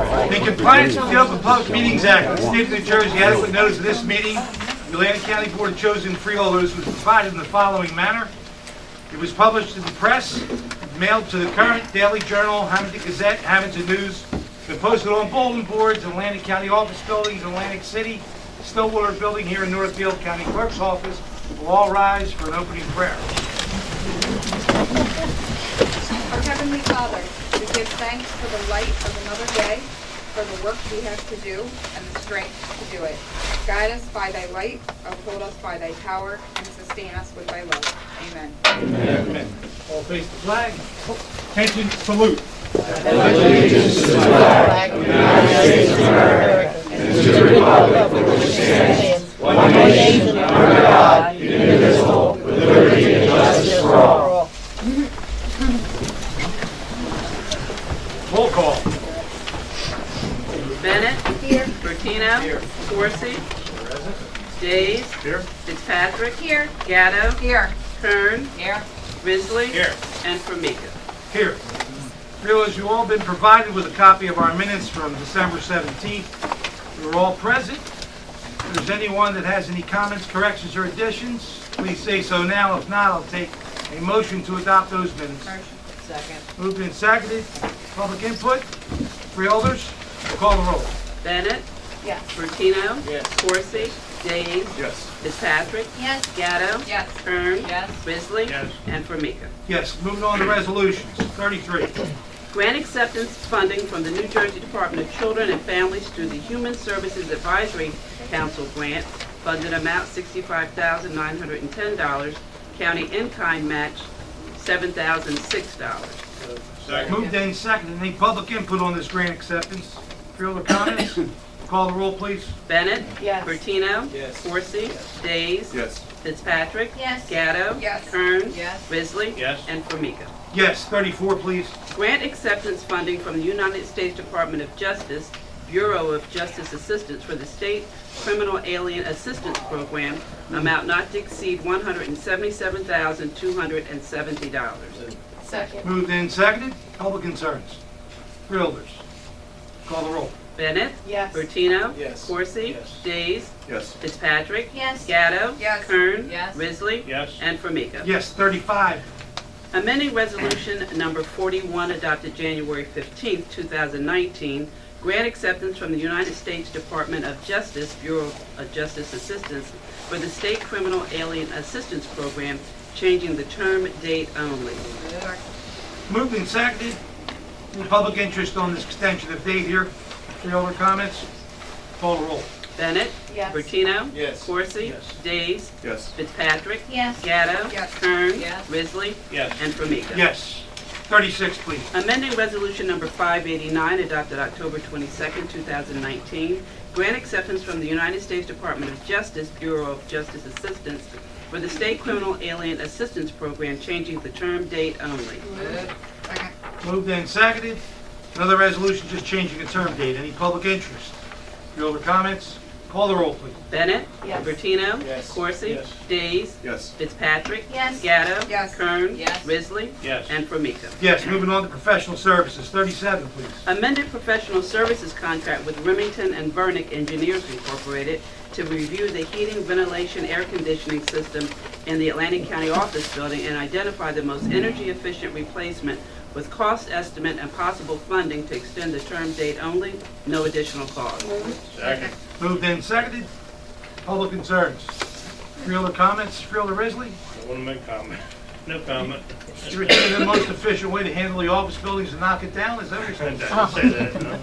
In compliance with the Open Public Meetings Act of the State of New Jersey, adequate notice of this meeting, the Atlantic County Board of Chosen Freeholders was provided in the following manner. It was published in the press, mailed to the Current, Daily Journal, Hamilton Gazette, Hamilton News, been posted on bulletin boards in Atlantic County office buildings in Atlantic City, Stillwater Building here in Northfield, County Clerk's Office. Will all rise for an opening prayer. Our Heavenly Father, we give thanks for the light of another day, for the work we have to do, and the strength to do it. Guide us by thy light, uphold us by thy power, and sustain us with thy love. Amen. Amen. Amen. All face the flag. Attention, salute. Allegiance to the flag of the United States of America and to the republic for which it stands, one nation, under God, indivisible, with liberty and justice for all. Roll call. Bennett. Here. Bertino. Here. Corsi. Days. Here. Fitzpatrick. Here. Gatto. Here. Kern. Here. Risley. Here. And Formica. Here. Realize you've all been provided with a copy of our minutes from December 17th. You're all present. If there's anyone that has any comments, corrections, or additions, please say so now. If not, I'll take a motion to adopt those minutes. Second. Moved and seconded. Public input. Freeholders, call the roll. Bennett. Yes. Bertino. Yes. Corsi. Days. Yes. Fitzpatrick. Yes. Gatto. Yes. Kern. Yes. Risley. Yes. And Formica. Yes. Moving on to resolutions. 33. Grant acceptance funding from the New Jersey Department of Children and Families through the Human Services Advisory Council grant, funded amount $65,910, county in-kind match $7,006. Moved and seconded. Any public input on this grant acceptance? Freeholder comments? Call the roll, please. Bennett. Yes. Bertino. Yes. Corsi. Days. Yes. Fitzpatrick. Yes. Gatto. Yes. Kern. Yes. Risley. Yes. And Formica. Yes. 34, please. Grant acceptance funding from the United States Department of Justice, Bureau of Justice Assistance for the State Criminal Alien Assistance Program, amount not to exceed $177,270. Second. Moved and seconded. Public concerns. Freeholders, call the roll. Bennett. Yes. Bertino. Yes. Corsi. Yes. Days. Yes. Fitzpatrick. Yes. Gatto. Yes. Kern. Yes. Risley. Yes. And Formica. Yes. 35. Amending Resolution Number 41 adopted January 15, 2019, grant acceptance from the United States Department of Justice, Bureau of Justice Assistance for the State Criminal Alien Assistance Program, changing the term date only. Moved and seconded. Any public interest on this extension of date here? Freeholder comments? Call the roll. Bennett. Yes. Bertino. Yes. Corsi. Yes. Days. Yes. Fitzpatrick. Yes. Gatto. Yes. Kern. Yes. Risley. Yes. And Formica. Yes. 36, please. Amending Resolution Number 589 adopted October 22, 2019, grant acceptance from the United States Department of Justice, Bureau of Justice Assistance for the State Criminal Alien Assistance Program, changing the term date only. Second. Moved and seconded. Another resolution just changing the term date. Any public interest? Freeholder comments? Call the roll, please. Bennett. Yes. Bertino. Yes. Corsi. Yes. Days. Yes. Fitzpatrick. Yes. Gatto. Yes. Kern. Yes. Risley. Yes. And Formica. Yes. Moving on to professional services. 37, please. Amended professional services contract with Remington and Vernick Engineers Incorporated to review the heating, ventilation, air conditioning system in the Atlantic County office building and identify the most energy efficient replacement with cost estimate and possible funding to extend the term date only, no additional cost. Second. Moved and seconded. Public concerns. Freeholder comments? Freeholder Risley? I want to make comment. No comment. You're saying the most efficient way to handle the office buildings and knock it down? Is that what you're saying? Don't say that, no.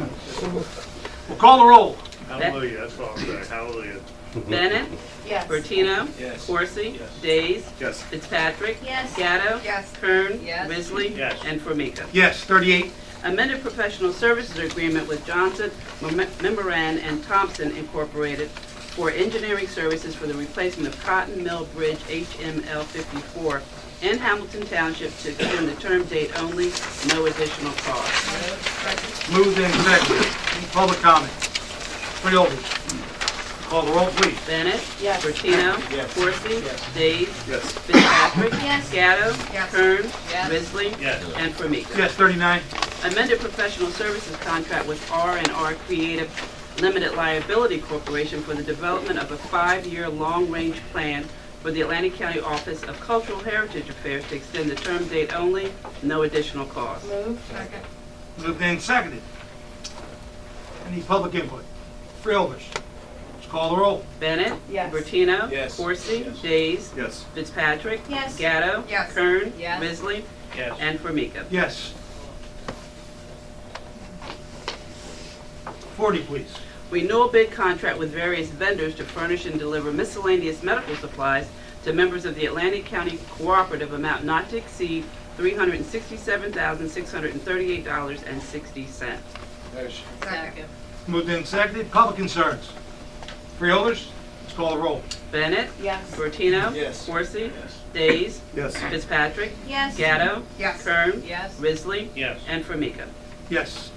We'll call the roll. Hallelujah, that's what I'll say, hallelujah. Bennett. Yes. Bertino. Yes. Corsi. Yes. Days. Yes. Fitzpatrick. Yes. Gatto. Yes. Kern. Yes. Risley. Yes. And Formica. Yes. 38. Amended professional services agreement with Johnson, Memorand, and Thompson Incorporated for engineering services for the replacement of Cotton Mill Bridge HML 54 in Hamilton Township to extend the term date only, no additional cost. Moved and seconded. Any public comment? Freeholders. Call the roll, please. Bennett. Yes. Bertino. Yes. Corsi. Yes. Days. Yes. Fitzpatrick. Yes. Gatto. Yes. Kern. Yes. Risley. Yes. And Formica. Yes, 39. Amended professional services contract with R&R Creative Limited Liability Corporation for the development of a 5-year long-range plan for the Atlantic County Office of Cultural Heritage Affairs to extend the term date only, no additional cost. Move. Second. Moved and seconded. Any public input? Freeholders, let's call the roll. Bennett. Yes. Bertino. Yes. Corsi. Yes. Days. Yes. Fitzpatrick. Yes. Gatto. Yes. Kern. Yes. Risley. Yes. And Formica. Yes. 40, please. Renewal bid contract with various vendors to furnish and deliver miscellaneous medical supplies to members of the Atlantic County Cooperative, amount not to exceed $367,638.60. Motion. Second. Moved and seconded. Public concerns? Freeholders, let's call the roll. Bennett. Yes. Bertino. Yes. Corsi. Yes. Days. Yes. Fitzpatrick. Yes. Gatto. Yes. Kern. Yes. Risley. Yes. And Formica. Yes.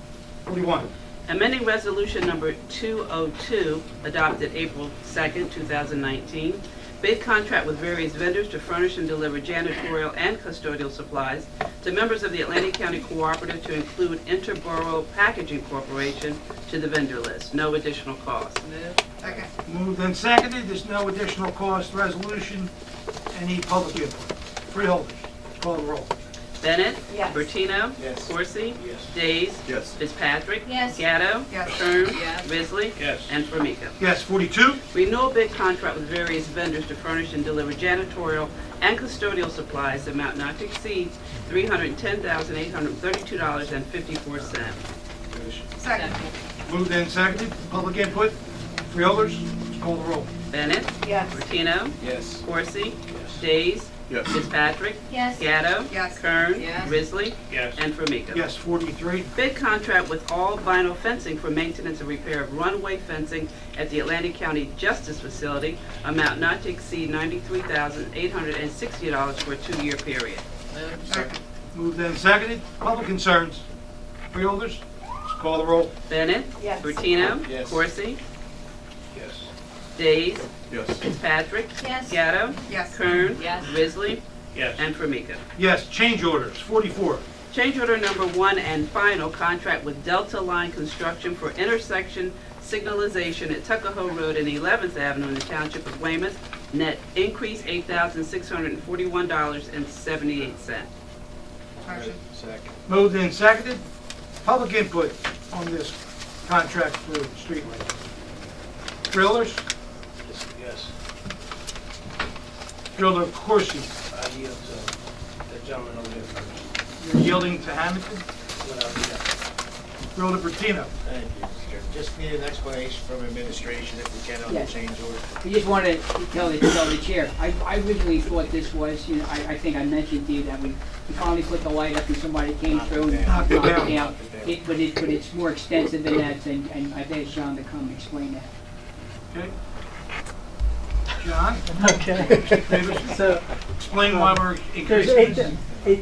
41. Amending Resolution Number 202, adopted April 2nd, 2019. Bid contract with various vendors to furnish and deliver janitorial and custodial supplies to members of the Atlantic County Cooperative to include Interborough Packaging Corporation to the vendor list. No additional cost. Move. Second. Moved and seconded. There's no additional cost resolution. Any public input? Freeholders, let's call the roll. Bennett. Yes. Bertino. Yes. Corsi. Yes. Days. Yes. Fitzpatrick. Yes. Gatto. Yes. Kern. Yes. Risley. Yes. And Formica. Yes, 42. Renewal bid contract with various vendors to furnish and deliver janitorial and custodial supplies, amount not to exceed $310,832.54. Motion. Second. Moved and seconded. Public input? Freeholders, let's call the roll. Bennett. Yes. Bertino. Yes. Corsi. Yes. Days. Yes. Fitzpatrick. Yes. Gatto. Yes. Kern. Yes. Risley. Yes. And Formica. Yes, 43. Bid contract with All Vinyl Fencing for maintenance and repair of runway fencing at the Atlantic County Justice Facility, amount not to exceed $93,860 for a 2-year period. Move. Second. Moved and seconded. Public concerns? Freeholders, let's call the roll. Bennett. Yes. Bertino. Yes. Corsi. Yes. Days. Yes. Fitzpatrick. Yes. Gatto. Yes. Kern. Yes. Risley. Yes. And Formica. Yes, change orders, 44. Change order number 1 and final, contract with Delta Line Construction for intersection signalization at Tuckahoe Road and 11th Avenue in the Township of Weymouth. Net increase $8,641.78. Motion. Second. Moved and seconded. Public input on this contract for streetlights. Freeholders, Yes. Freeholder Corsi, I yield to the gentleman over there first. you're yielding to Hamilton. Freeholder Bertino. Thank you, Mr. Chairman. Just need an explanation from administration if we can on the Yes. change order. We just wanted to tell the chair, I originally thought this was, I think I mentioned to you that we finally put the light up and somebody came through and Knocked it down. But it's more extensive than that, and I've asked John to come explain that. Okay. John, Okay, so explain why we're there's increasing this.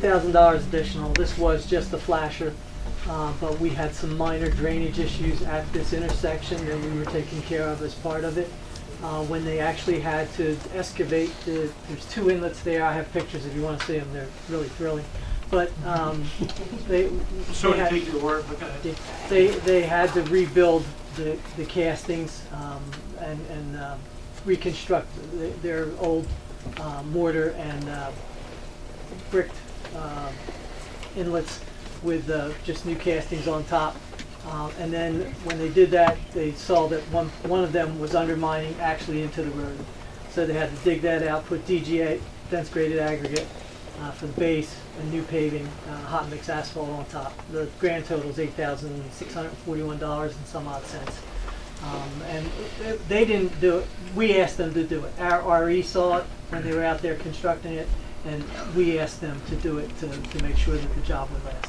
$8,000 additional. This was just a flasher, but we had some minor drainage issues at this intersection that we were taking care of as part of it. When they actually had to excavate, there's 2 inlets there. I have pictures if you want to see them. They're really thrilling. But they Sorry to had- take your word, but go ahead. they had to rebuild the castings and reconstruct their old mortar and bricked inlets with just new castings on top. And then when they did that, they saw that one of them was undermining actually into the road. So they had to dig that out, put DGA, dense graded aggregate, for the base, and new paving, hot mix asphalt on top. The grand total is $8,641 and some odd cents. And they didn't do it. We asked them to do it. Our RE saw it when they were out there constructing it, and we asked them to do it to make sure that the job would last.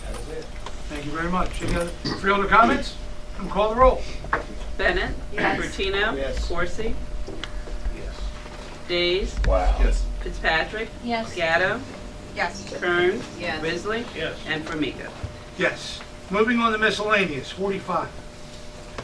That was it. Thank you very much. Any other Freeholder comments? Come call the roll. Bennett. Yes. Bertino. Yes. Corsi. Yes. Days. Wow. Yes. Fitzpatrick. Yes. Gatto. Yes. Kern. Yes. Risley. Yes. And Formica. Yes. Moving on to miscellaneous, 45.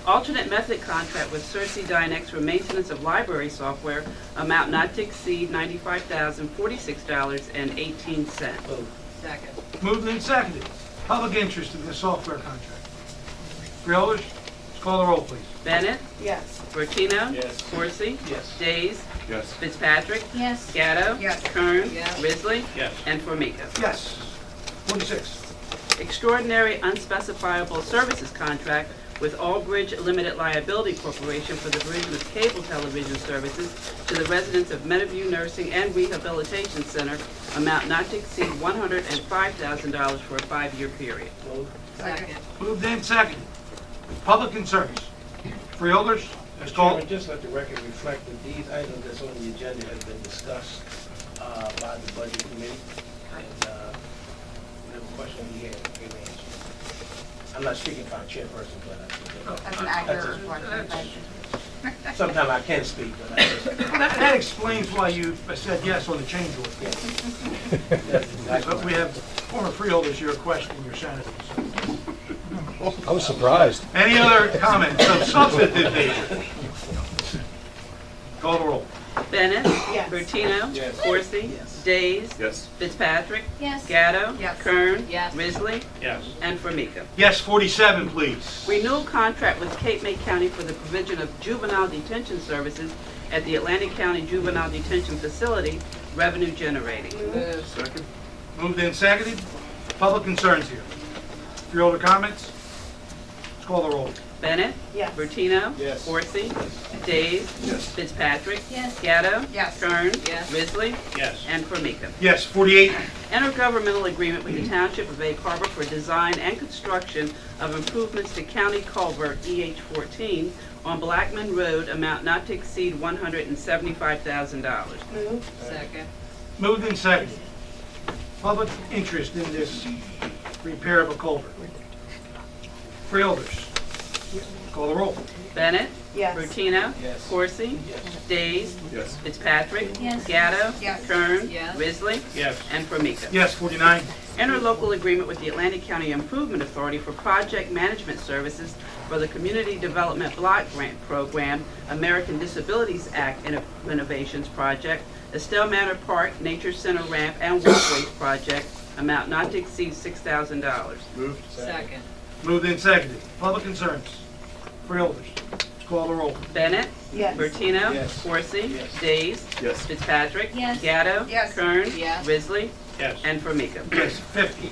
Alternate method contract with Cersei Dynex for maintenance of library software, amount not to exceed $95,046.18. Move. Second. Moved and seconded. Public interest in this software contract. Freeholders, let's call the roll, please. Bennett, Yes. Bertino. Yes. Corsi. Yes. Days. Yes. Fitzpatrick. Yes. Gatto. Yes. Kern. Yes. Risley. Yes. And Formica. Yes. 46. Extraordinary unspecifiable services contract with Allbridge Limited Liability Corporation for the provision of cable television services to the residents of Meadowview Nursing and Rehabilitation Center, amount not to exceed $105,000 for a 5-year period. Move. Second. Moved and seconded. Public concerns. Freeholders, let's Mr. call. Chairman, just let the record reflect that these items that's on the agenda have been discussed by the Budget Committee. And whatever question we had, we can answer. I'm not speaking for our chairperson, but That's an accurate reflection, thank you. sometimes I can speak, but I just. That explains why you said yes on the change order. But we have former freeholders here questioning your sanity. I was surprised. Any other comments of substantive nature? Call the roll. Bennett. Yes. Bertino. Yes. Corsi. Yes. Days. Yes. Fitzpatrick. Yes. Gatto. Yes. Kern. Yes. Risley. Yes. And Formica. Yes, 47, please. Renewal contract with Cape May County for the provision of juvenile detention services at the Atlantic County Juvenile Detention Facility, revenue generating. Move. Second. Moved and seconded. Public concerns here. Freeholder comments? Let's call the roll. Bennett. Yes. Bertino. Yes. Corsi. Days. Yes. Fitzpatrick. Yes. Gatto. Yes. Kern. Yes. Risley. Yes. And Formica. Yes, 48. Intergovernmental agreement with the Township of Egg Harbor for design and construction of improvements to County Culvert EH-14 on Blackman Road, amount not to exceed $175,000. Move. Second. Moved and seconded. Public interest in this repair of a culvert. Freeholders, call the roll. Bennett. Yes. Bertino. Yes. Corsi. Yes. Days. Yes. Fitzpatrick. Yes. Gatto. Yes. Kern. Yes. Risley. Yes. And Formica. Yes, 49. Interlocal agreement with the Atlantic County Improvement Authority for project management services for the Community Development Block Grant Program, American Disabilities Act Innovations Project, Estelle Manor Park Nature Center Ramp and Walkways Project, amount not to exceed $6,000. Moved. Second. Moved and seconded. Public concerns. Freeholders, let's call the roll. Bennett. Yes. Bertino. Yes. Corsi. Yes. Days. Yes. Fitzpatrick. Yes. Gatto. Yes. Kern. Yes. Risley. Yes. And Formica. Yes, 50.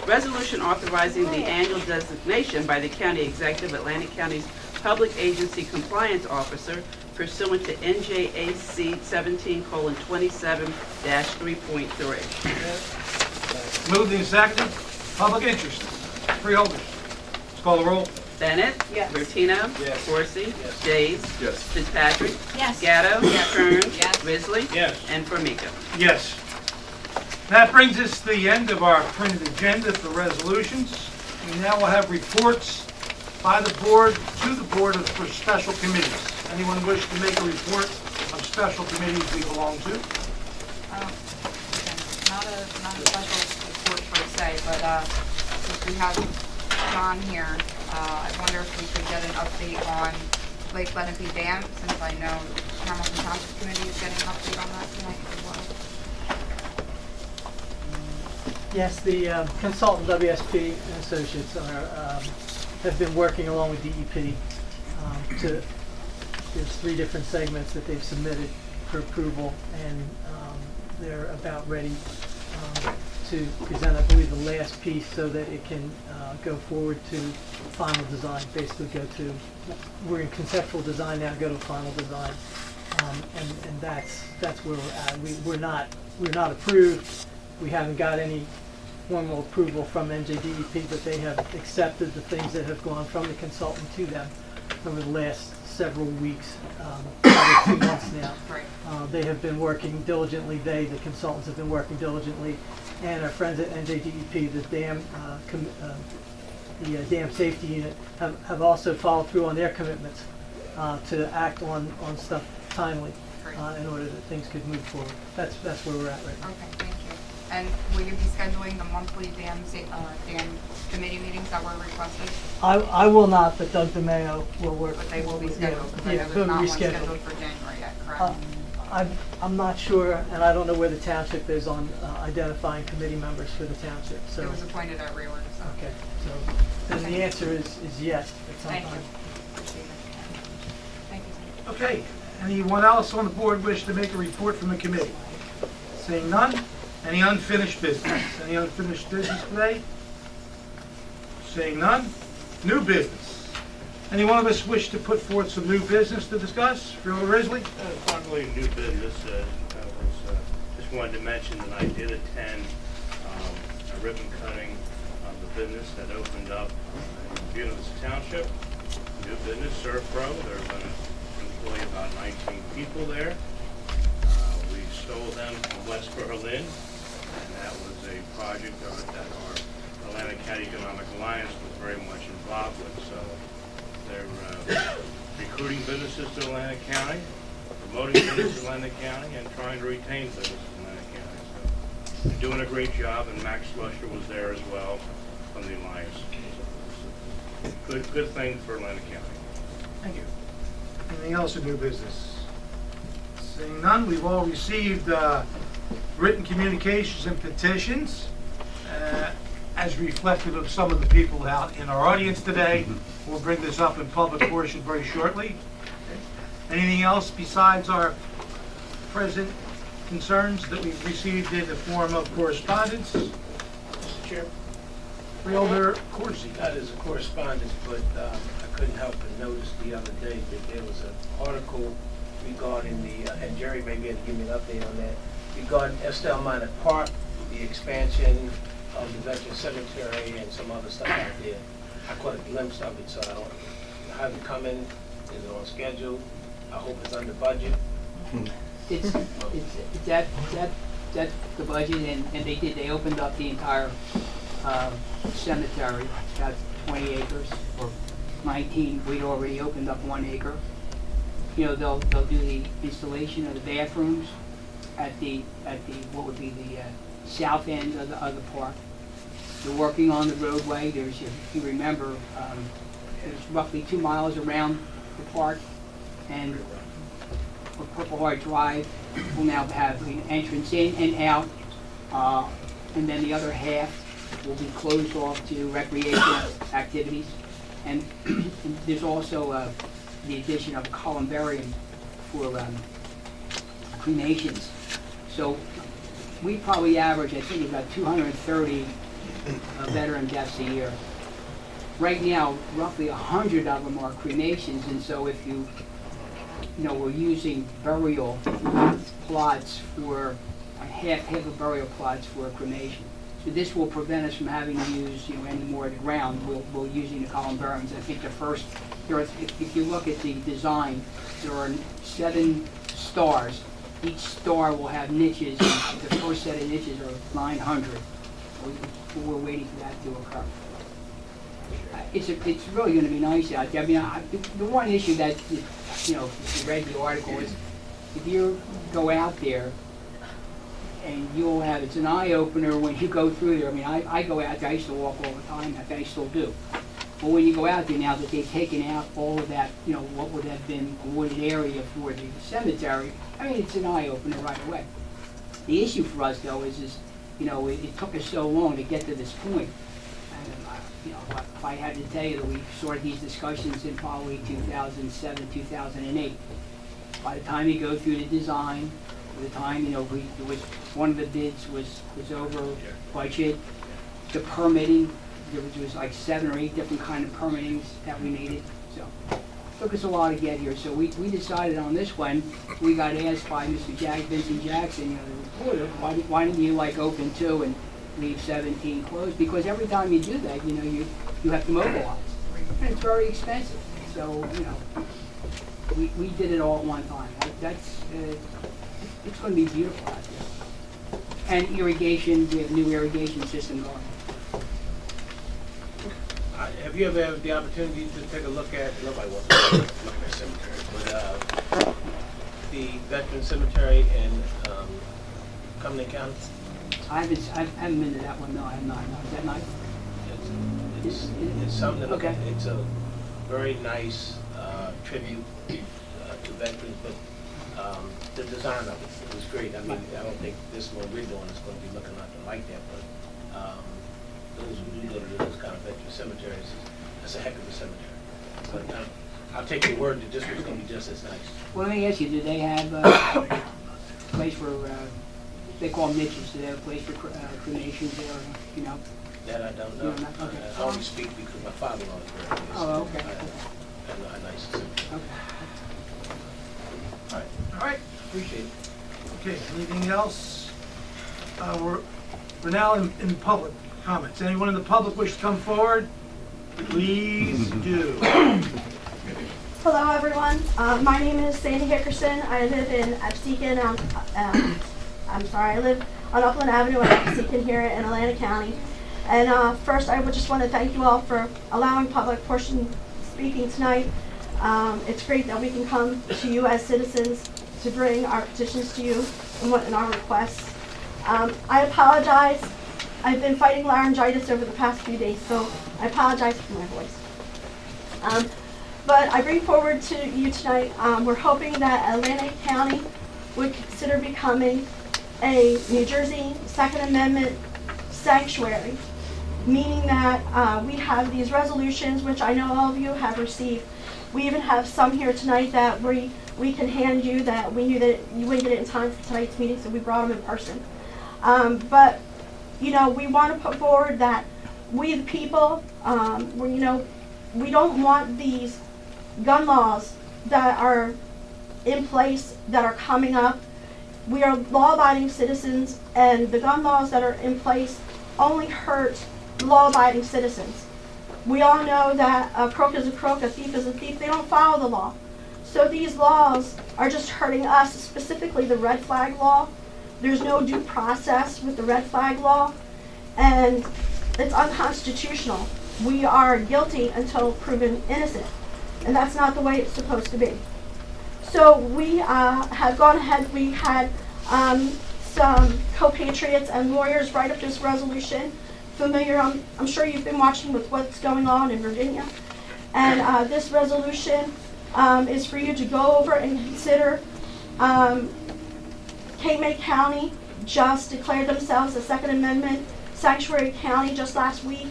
Resolution authorizing the annual designation by the county executive Atlantic County's Public Agency Compliance Officer pursuant to NJAC 17:27-3.3. Moved and seconded. Public interest. Freeholders, let's call the roll. Bennett. Yes. Bertino. Yes. Corsi. Yes. Days. Yes. Fitzpatrick. Yes. Gatto. Kern. Yes. Risley. Yes. And Formica. Yes. That brings us to the end of our printed agenda for resolutions. We now will have reports by the board to the board for special committees. Anyone wish to make a report of special committees we belong to? Not a special report per se, but since we have John here, I wonder if we could get an update on Lake Lenape Dam, since I know Hamilton Township Committee is getting an update on that tonight as well. Yes, the consultant WSP and Associates have been working along with DEP there's 3 different segments that they've submitted for approval, and they're about ready to present, I believe, the last piece so that it can go forward to final design, basically we're in conceptual design now, go to final design, and that's where we're at. We're not approved. We haven't got any formal approval from NJDEP, but they have accepted the things that have gone from the consultant to them over the last several weeks, probably 2 months now. Right. They have been working diligently, the consultants have been working diligently, and our friends at NJDEP, the dam safety unit, have also followed through on their commitments to act on stuff timely Great. in order that things could move forward. That's where we're at right now. Okay, thank you. And will you be scheduling the monthly dam committee meetings that were requested? I will not, but Doug DeMayo will work. But they will be Yeah, scheduled, because I yeah, know they'll there's not be one scheduled. scheduled for January yet, correct? I'm not sure, and I don't know where the township is on identifying committee members for the township, so. It was appointed at reorg, so. Okay, so then the answer is yes at some Thank time. you. Appreciate it. Thank you. Okay, anyone else on the board wish to make a report from the committee? Seeing none, any unfinished business? Any unfinished business today? Seeing none, new business. Any one of us wish to put forth some new business to discuss? Freeholder Risley? It's not really new business. Just wanted to mention that I did attend a ribbon cutting of the business that opened up in Buenos Township. New business, Surf Pro. They're going to employ about 19 people there. We stole them from West Berlin, and that was a project that our Atlantic County Economic Alliance was very much involved with. So they're recruiting businesses to Atlantic County, promoting business in Atlantic County, and trying to retain business in Atlantic County. So they're doing a great job, and Max Lusher was there as well from the Alliance. So good thing for Atlantic County. Thank you. Anything else in new business? Seeing none, we've all received written communications and petitions as reflective of some of the people out in our audience today. We'll bring this up in public portion very shortly. Anything else besides our present concerns that we've received in the form of correspondence? Mr. Chair? Freeholder Corsi. That is a correspondence, but I couldn't help but notice the other day that there was an article regarding the, and Jerry may be able to give me an update on that, regarding Estelle Minor Park, the expansion of the Veteran Cemetery and some other stuff out there. I caught a glimpse of it, so I haven't come in. Is it on schedule? I hope it's under budget. It's that's the budget, and they opened up the entire cemetery, about 20 acres, or 19, we'd already opened up 1 acre. You know, they'll do the installation of the bathrooms at the what would be the south end of the park. They're working on the roadway. There's, if you remember, there's roughly 2 miles around the park, and for Purple Heart Drive will now have an entrance in and out, and then the other half will be closed off to recreational activities. And there's also the addition of a columbarium for cremations. So we probably average, I think, about 230 veteran deaths a year. Right now, roughly 100 of them are cremations, and so if you know, we're using burial plots for half of burial plots for cremation. So this will prevent us from having to use, you know, any more of the ground. We'll using the columbariums. I think the first, if you look at the design, there are 7 stars. Each star will have niches. The first set of niches are 900. We're waiting for that to occur. It's really going to be nice out there. I mean, the one issue that, you know, if you read the article is, if you go out there and you'll have, it's an eye-opener when you go through there. I mean, I go out there, I used to walk all the time, in fact, I still do. But when you go out there now that they've taken out all of that, you know, what would have been a wooded area for the cemetery, I mean, it's an eye-opener right away. The issue for us, though, is you know, it took us so long to get to this point. And, you know, if I had to tell you that we started these discussions in probably 2007, 2008. By the time you go through the design, by the time, you know, it was one of the bids was over budget. The permitting, there was like 7 or 8 different kind of permittings that we needed. So it took us a while to get here. So we decided on this one. We got asked by Mr. Vincent Jackson, you know, the reporter, why didn't you like open 2 and leave 17 closed? Because every time you do that, you know, you have to mobilize, and it's very expensive. So, you know, we did it all at one time. That's it's going to be beautiful out there. And irrigation, we have a new irrigation system going. Have you ever had the opportunity to take a look at, nobody wants to look at cemetery, but the Veteran Cemetery in Cumberland County? I haven't been to that one, no, I have not, no, is that not? It's something to look at. Okay. It's a very nice tribute to veterans, but the design of it was great. I mean, I don't think this one we're doing is going to be looking nothing like that, but those who do go to those kind of veteran cemeteries, that's a heck of a cemetery. But I'll take your word that this one's going to be just as nice. Well, let me ask you, do they have a place for, they call them niches, do they have a place for cremations there, you know? That I don't You know. don't know? Okay. I only speak because my father-in-law is very good. Oh, okay. I know how nice cemetery. Okay. All right, Appreciate it. okay, anything else? We're now in public comments. Anyone in the public wish to come forward? Please do. Hello, everyone. My name is Sandy Hickerson. I live in Absecon. I live on Upland Avenue in Absecon here in Atlantic County. And first, I would just want to thank you all for allowing public portion speaking tonight. It's great that we can come to you as citizens to bring our petitions to you and our requests. I apologize. I've been fighting laryngitis over the past few days, so I apologize for my voice. But I bring forward to you tonight, we're hoping that Atlantic County would consider becoming a New Jersey Second Amendment sanctuary, meaning that we have these resolutions, which I know all of you have received. We even have some here tonight that we can hand you that we knew that you wouldn't get it in time for tonight's meeting, so we brought them in person. But, you know, we want to put forward that we the people, we don't want these gun laws that are in place, that are coming up. We are law-abiding citizens, and the gun laws that are in place only hurt law-abiding citizens. We all know that a crook is a crook, a thief is a thief. They don't follow the law. So these laws are just hurting us, specifically the red flag law. There's no due process with the red flag law, and it's unconstitutional. We are guilty until proven innocent, and that's not the way it's supposed to be. So we have gone ahead. We had some co-patriots and lawyers write up this resolution. Familiar, I'm sure you've been watching with what's going on in Virginia. And this resolution is for you to go over and consider. Cape May County just declared themselves a Second Amendment sanctuary county just last week.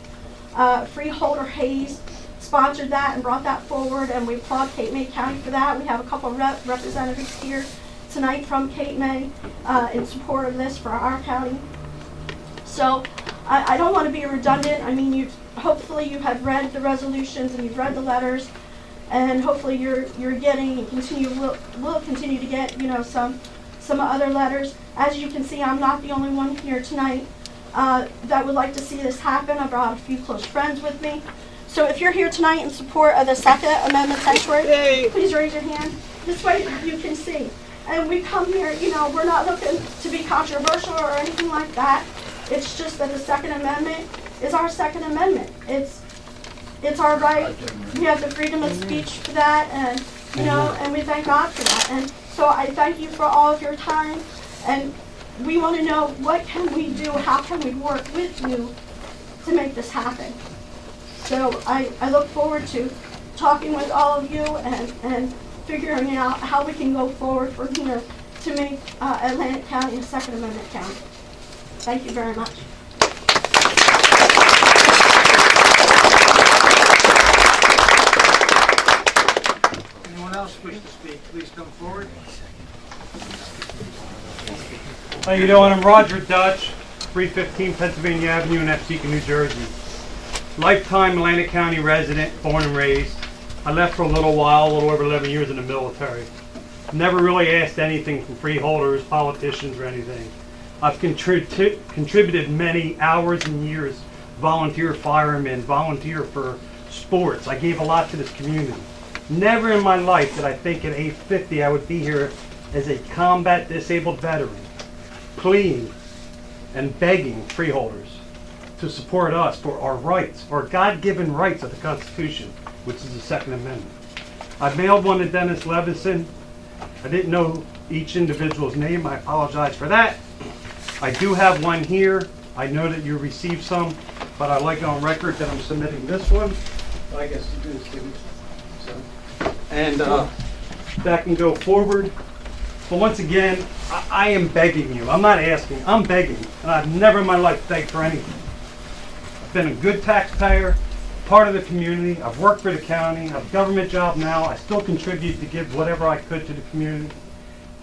Freeholder Hayes sponsored that and brought that forward, and we applaud Cape May County for that. We have a couple of representatives here tonight from Cape May in support of this for our county. So I don't want to be redundant. I mean, hopefully you have read the resolutions and you've read the letters, and hopefully you're getting and will continue to get, you know, some other letters. As you can see, I'm not the only one here tonight that would like to see this happen. I brought a few close friends with me. So if you're here tonight in support of the Second Amendment sanctuary, please raise your hand. This way you can see. And we come here, you know, we're not looking to be controversial or anything like that. It's just that the Second Amendment is our Second Amendment. It's our right. We have the freedom of speech for that, and you know, and we thank God for that. And so I thank you for all of your time, and we want to know, what can we do? How can we work with you to make this happen? So I look forward to talking with all of you and figuring out how we can go forward from here to make Atlantic County a Second Amendment county. Thank you very much. Anyone else wish to speak, please come forward. How you doing? I'm Roger Dutch, 315 Pennsylvania Avenue in Absecon, New Jersey. Lifetime Atlantic County resident, born and raised. I left for a little while, a little over 11 years in the military. Never really asked anything from freeholders, politicians, or anything. I've contributed many hours and years, volunteer fireman, volunteer for sports. I gave a lot to this community. Never in my life did I think at age 50 I would be here as a combat disabled veteran, pleading and begging freeholders to support us for our rights, our God-given rights of the Constitution, which is the Second Amendment. I mailed one to Dennis Levinson. I didn't know each individual's name. I apologize for that. I do have one here. I know that you received some, but I'd like it on record that I'm submitting this one. I guess you do this too. And that can go forward. But once again, I am begging you. I'm not asking. I'm begging. And I've never in my life begged for anything. I've been a good taxpayer, part of the community. I've worked for the county. I have a government job now. I still contribute to give whatever I could to the community.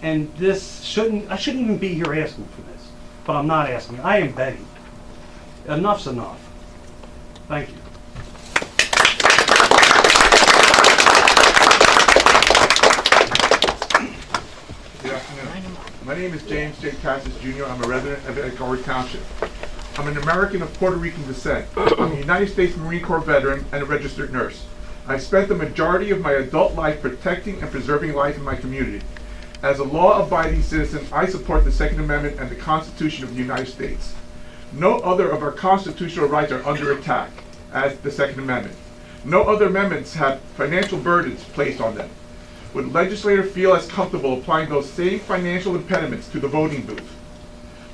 And I shouldn't even be here asking for this. But I'm not asking. I am begging. Enough's enough. Thank you. Good afternoon. My name is James J. Cassis Jr. I'm a resident of Edgewater Township. I'm an American of Puerto Rican descent. I'm a United States Marine Corps veteran and a registered nurse. I've spent the majority of my adult life protecting and preserving life in my community. As a law-abiding citizen, I support the Second Amendment and the Constitution of the United States. No other of our constitutional rights are under attack, as the Second Amendment. No other amendments have financial burdens placed on them. Would legislators feel as comfortable applying those same financial impediments to the voting booth?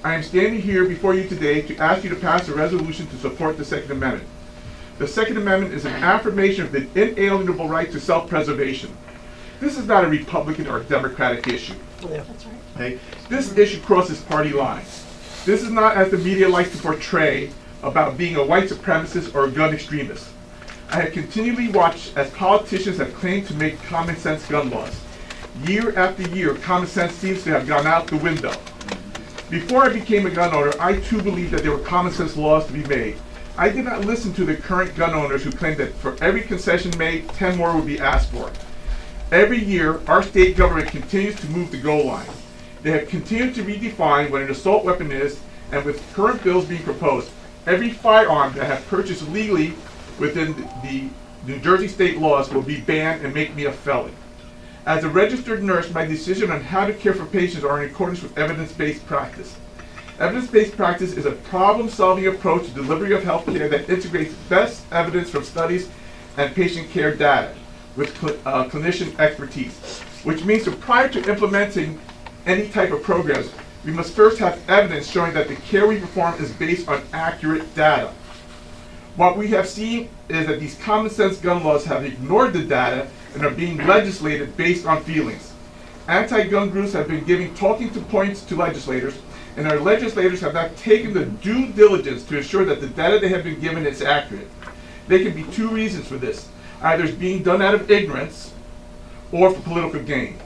I am standing here before you today to ask you to pass a resolution to support the Second Amendment. The Second Amendment is an affirmation of the inalienable right to self-preservation. This is not a Republican or Democratic issue. That's right. Okay? This issue crosses party lines. This is not, as the media likes to portray, about being a white supremacist or a gun extremist. I have continually watched as politicians have claimed to make common sense gun laws. Year after year, common sense seems to have gone out the window. Before I became a gun owner, I too believed that there were common sense laws to be made. I did not listen to the current gun owners who claim that for every concession made, 10 more would be asked for. Every year, our state government continues to move the goal line. They have continued to redefine what an assault weapon is, and with current bills being proposed, every firearm that have purchased legally within the New Jersey state laws will be banned and make me a felon. As a registered nurse, my decision on how to care for patients are in accordance with evidence-based practice. Evidence-based practice is a problem-solving approach to delivery of health care that integrates best evidence from studies and patient care data with clinician expertise, which means that prior to implementing any type of programs, we must first have evidence showing that the care we perform is based on accurate data. What we have seen is that these common sense gun laws have ignored the data and are being legislated based on feelings. Anti-gun groups have been giving talking points to legislators, and our legislators have not taken the due diligence to ensure that the data they have been given is accurate. There can be two reasons for this. Either it's being done out of ignorance or for political gain.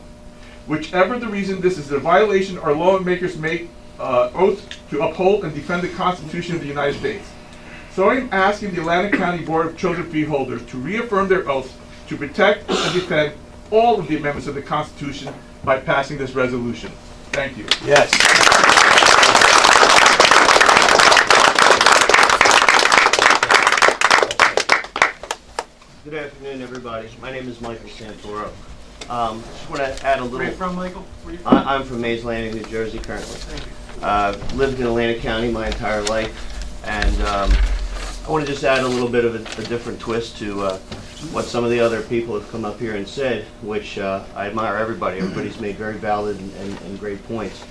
Whichever the reason, this is a violation our lawmakers make oath to uphold and defend the Constitution of the United States. So I am asking the Atlantic County Board of Children Freeholders to reaffirm their oath to protect and defend all of the amendments of the Constitution by passing this resolution. Thank you. Yes. Good afternoon, everybody. My name is Michael Santoro. Just want to add a little. Where are you from, Michael? Where are you from? I'm from Mays Landing, New Jersey, currently. Thank you. Lived in Atlantic County my entire life, and I want to just add a little bit of a different twist to what some of the other people have come up here and said, which I admire everybody. Everybody's made very valid and great points.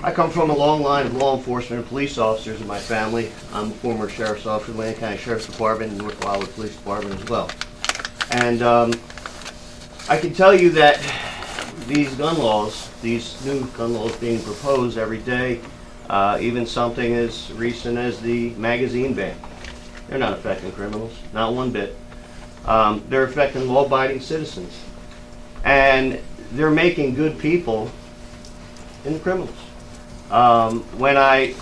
I come from a long line of law enforcement and police officers in my family. I'm a former sheriff's officer in Atlantic County Sheriff's Department and North Wildwood Police Department as well. And I can tell you that these gun laws, these new gun laws being proposed every day, even something as recent as the magazine ban, they're not affecting criminals, not one bit. They're affecting law-abiding citizens. And they're making good people into criminals. When I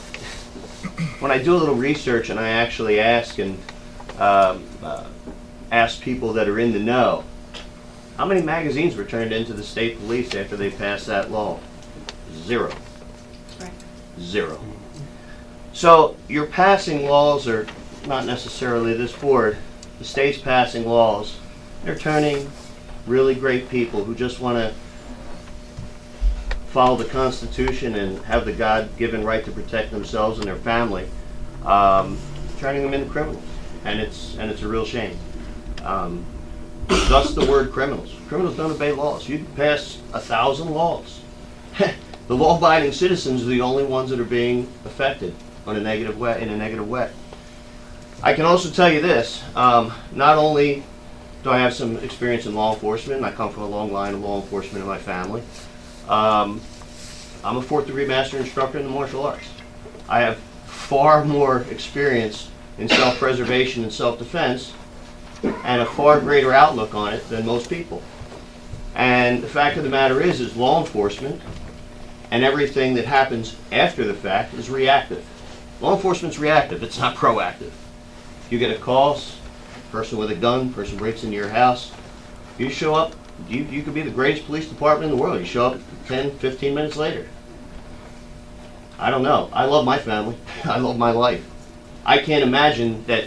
do a little research and I actually ask people that are in the know, how many magazines were turned into the state police after they passed that law? Zero. Right. Zero. So you're passing laws, or not necessarily this board, the state's passing laws. They're turning really great people who just want to follow the Constitution and have the God-given right to protect themselves and their family, turning them into criminals, and it's a real shame. Thus the word criminals. Criminals don't obey laws. You can pass 1,000 laws. The law-abiding citizens are the only ones that are being affected in a negative way. I can also tell you this, not only do I have some experience in law enforcement, I come from a long line of law enforcement in my family, I'm a 4th degree master instructor in the martial arts. I have far more experience in self-preservation and self-defense and a far greater outlook on it than most people. And the fact of the matter is law enforcement and everything that happens after the fact is reactive. Law enforcement's reactive, it's not proactive. You get a call, person with a gun, person breaks into your house, you show up, you could be the greatest police department in the world, you show up 10, 15 minutes later. I don't know. I love my family. I love my life. I can't imagine that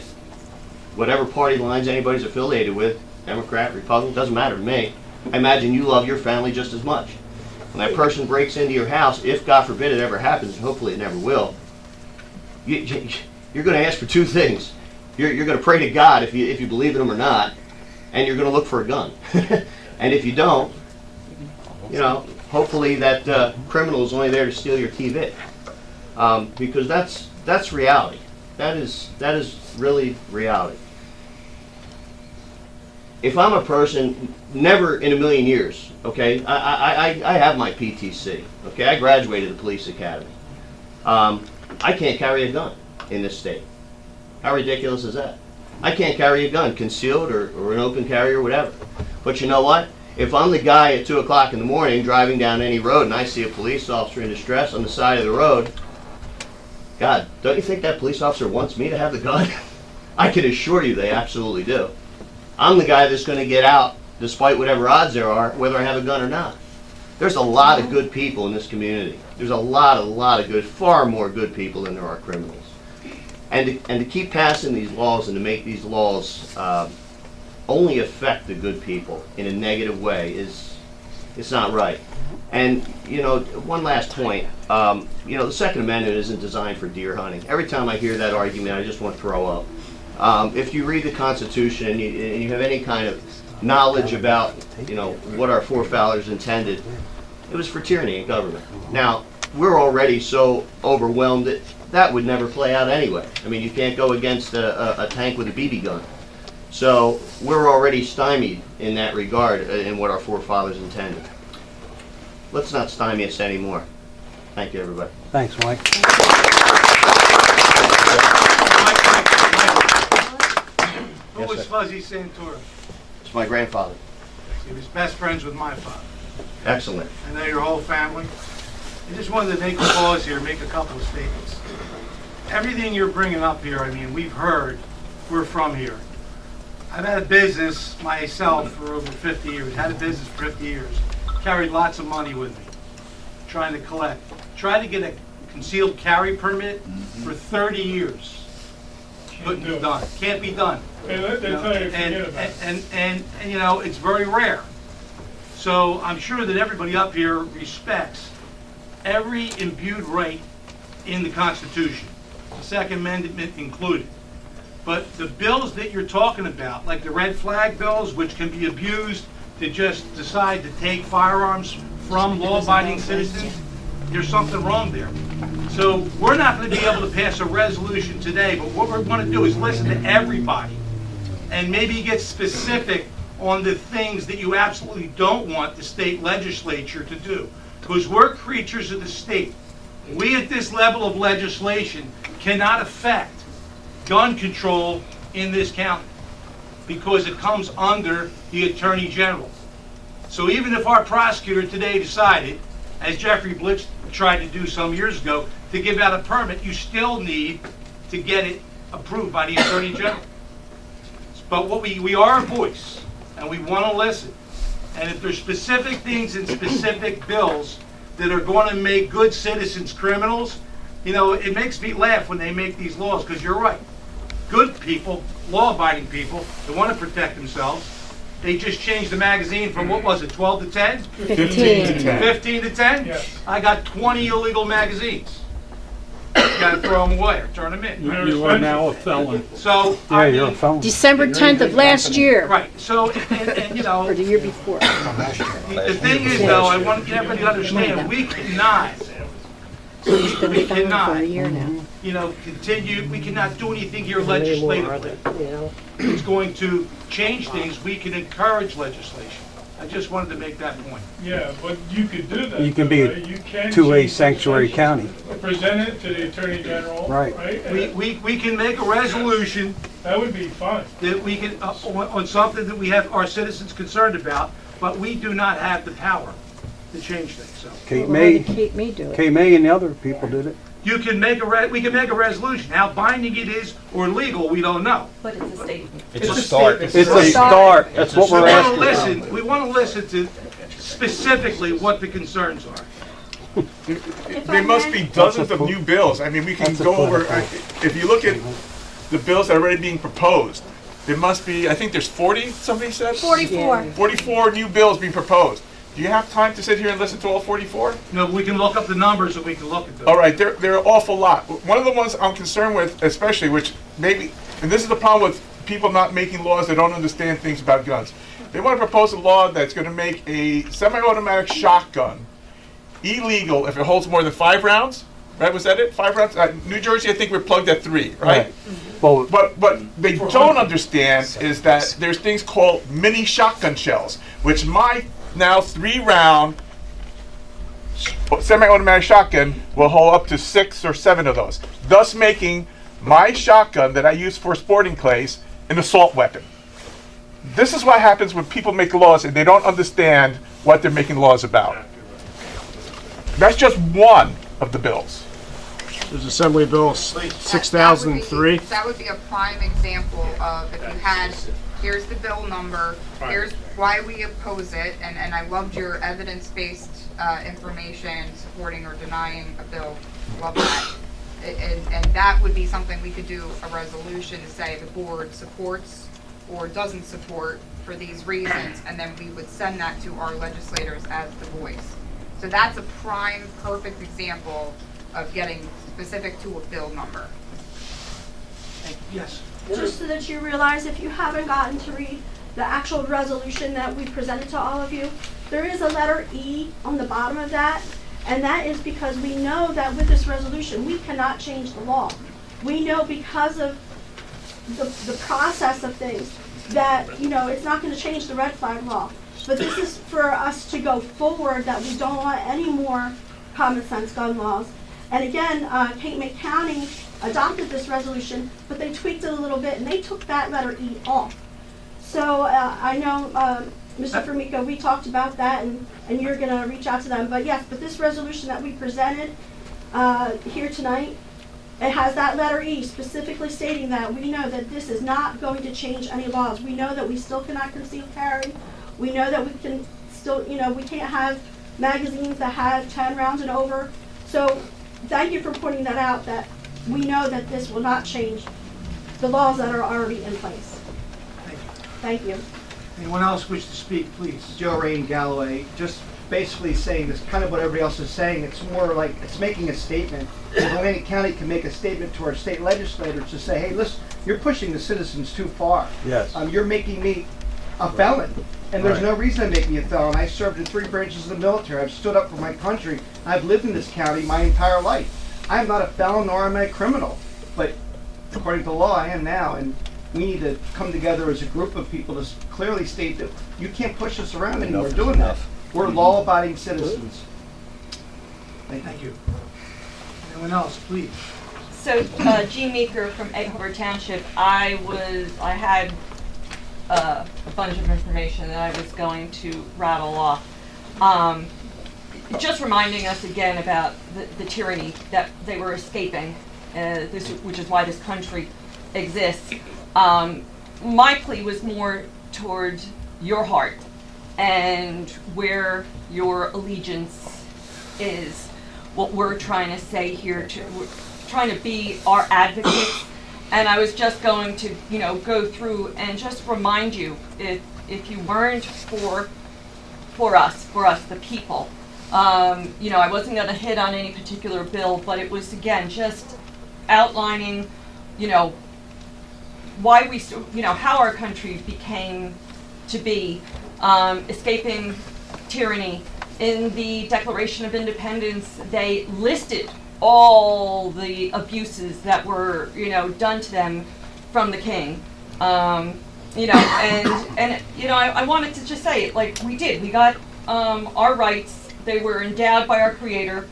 whatever party lines anybody's affiliated with, Democrat, Republican, doesn't matter to me. I imagine you love your family just as much. When that person breaks into your house, if God forbid it ever happens, and hopefully it never will, you're going to ask for two things. You're going to pray to God if you believe in Him or not, and you're going to look for a gun. And if you don't, hopefully that criminal is only there to steal your TV. Because that's reality. That is really reality. If I'm a person, never in a million years, okay, I have my PTC, okay, I graduated the police academy. I can't carry a gun in this state. How ridiculous is that? I can't carry a gun, concealed or an open carry or whatever. But you know what? If I'm the guy at 2 o'clock in the morning driving down any road and I see a police officer in distress on the side of the road, God, don't you think that police officer wants me to have the gun? I can assure you they absolutely do. I'm the guy that's going to get out despite whatever odds there are, whether I have a gun or not. There's a lot of good people in this community. There's a lot of good, far more good people than there are criminals. And to keep passing these laws and to make these laws only affect the good people in a negative way it's not right. And one last point. The Second Amendment isn't designed for deer hunting. Every time I hear that argument, I just want to throw up. If you read the Constitution and you have any kind of knowledge about what our forefathers intended, it was for tyranny and government. Now we're already so overwhelmed that would never play out anyway. I mean, you can't go against a tank with a BB gun. So we're already stymied in that regard in what our forefathers intended. Let's not stymie us anymore. Thank you, everybody. Thanks, Mike. Who was Fuzzy Santora? It's my grandfather. He was best friends with my father. Excellent. I know your whole family. I just wanted to make a pause here, make a couple of statements. Everything you're bringing up here, I mean, we've heard, we're from here. I've had a business myself for over 50 years, had a business for 50 years, carried lots of money with me, trying to collect. Tried to get a concealed carry permit for 30 years. Couldn't be done. Can't be done. And it's very rare. So I'm sure that everybody up here respects every imbued right in the Constitution, the Second Amendment included. But the bills that you're talking about, like the red flag bills, which can be abused to just decide to take firearms from law-abiding citizens, there's something wrong there. So we're not going to be able to pass a resolution today, but what we're going to do is listen to everybody and maybe get specific on the things that you absolutely don't want the state legislature to do. Because we're creatures of the state. We at this level of legislation cannot affect gun control in this county because it comes under the Attorney General. So even if our prosecutor today decided, as Jeffrey Blitz tried to do some years ago, to give out a permit, you still need to get it approved by the Attorney General. But what we are a voice, and we want to listen. And if there's specific things in specific bills that are going to make good citizens criminals, it makes me laugh when they make these laws, because you're right. Good people, law-abiding people, that want to protect themselves, they just changed the magazine from, what was it, 12 to 10? 15 to 10. 15 to 10? Yes. I got 20 illegal magazines. gotta throw them away or turn them in. You are now a felon. So, Yeah, I you're a mean, felon. December 10th of last year, right, so, and, you know, or the year before. the thing is though, I want everybody to understand, we cannot, He's been we a felon for cannot, a year now. you know, continue, we cannot do anything here legislatively. It's going to change things, we can encourage legislation. I just wanted to make that point. Yeah, but you could do that. You can be though, right? You can to a change sanctuary legislation. county. Present it to the Attorney General, Right. right? We can make a resolution That would be fine. that we can, on something that we have our citizens concerned about, but we do not have the power to change things, so. Kate Why May, did Kate May do it? Kay May and the other people did it. You can make we can make a resolution. How binding it is or legal, we don't know. But it's a statement. It's a start. It's a start. That's what we're asking. We want to listen to specifically what the concerns are. There must be dozens of new bills. I mean, we can go over, if you look at the bills that are already being proposed, there must be, I think there's 40, somebody said? 44. 44 new bills being proposed. Do you have time to sit here and listen to all 44? No, we can look up the numbers and we can look at them. All right, there are an awful lot. One of the ones I'm concerned with, especially, which maybe, and this is the problem with people not making laws that don't understand things about guns. They want to propose a law that's going to make a semi-automatic shotgun illegal if it holds more than 5 rounds. Right? Was that it? 5 rounds? New Jersey, I think we're plugged at 3, right? Well, What they don't understand is that there's things called mini shotgun shells, which my now 3-round semi-automatic shotgun will hold up to 6 or 7 of those, thus making my shotgun that I use for sporting clays an assault weapon. This is what happens when people make laws and they don't understand what they're making laws about. That's just one of the bills. there's Assembly Bill 6003. That would be a prime example of if you had, here's the bill number, here's why we oppose it, and I loved your evidence-based information supporting or denying a bill. Love that. And that would be something we could do a resolution to say the board supports or doesn't support for these reasons, and then we would send that to our legislators as the voice. So that's a prime, perfect example of getting specific to a bill number. Yes. Just so that you realize, if you haven't gotten to read the actual resolution that we presented to all of you, there is a letter E on the bottom of that, and that is because we know that with this resolution, we cannot change the law. We know because of the process of things that, you know, it's not going to change the red flag law. But this is for us to go forward, that we don't want any more common sense gun laws. And again, Cape May County adopted this resolution, but they tweaked it a little bit and they took that letter E off. So I know, Mr. Formica, we talked about that, and you're going to reach out to them. But yes, but this resolution that we presented here tonight, it has that letter E specifically stating that we know that this is not going to change any laws. We know that we still cannot conceal carry. We know that we can still, you know, we can't have magazines that have 10 rounds and over. So thank you for pointing that out, that we know that this will not change the laws that are already in place. Thank you. Anyone else wish to speak, please? Joe Rain Galloway, just basically saying this, kind of what everybody else is saying. It's more like it's making a statement. Atlantic County can make a statement to our state legislators to say, hey, listen, you're pushing the citizens too far. Yes. You're making me a felon. And there's no reason to make me a felon. I served in 3 branches of the military. I've stood up for my country. I've lived in this county my entire life. I'm not a felon, nor am I a criminal. But according to the law, I am now. And we need to come together as a group of people to clearly state that you can't push us around anymore doing that. We're law-abiding citizens. Thank you. Anyone else, please? So, Jean Meeker from Egg Harbor Township. I had a bunch of information that I was going to rattle off. Just reminding us again about the tyranny that they were escaping, which is why this country exists. My plea was more towards your heart and where your allegiance is. What we're trying to say here, we're trying to be our advocates. And I was just going to, go through and just remind you, if you weren't for us, the people, I wasn't going to hit on any particular bill, but it was, again, just outlining, you know, why we, you know, how our country became to be, escaping tyranny. In the Declaration of Independence, they listed all the abuses that were, you know, done to them from the king. You know, and you know, I wanted to just say, like, we got our rights. They were endowed by our Creator,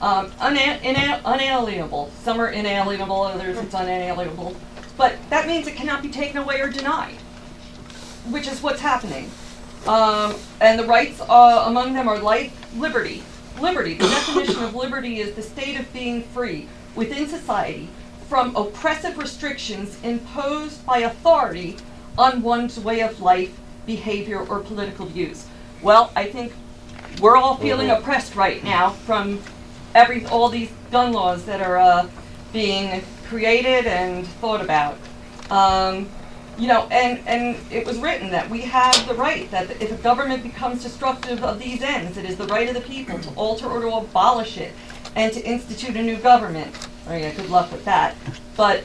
unalienable. Some are inalienable, others it's unalienable. But that means it cannot be taken away or denied, which is what's happening. And the rights among them are life, liberty. Liberty, the definition of liberty is the state of being free within society from oppressive restrictions imposed by authority on one's way of life, behavior, or political views. Well, I think we're all feeling oppressed right now from all these gun laws that are being created and thought about. You know, and it was written that we have the right that if a government becomes destructive of these ends, it is the right of the people to alter or to abolish it and to institute a new government. Oh yeah, good luck with that. But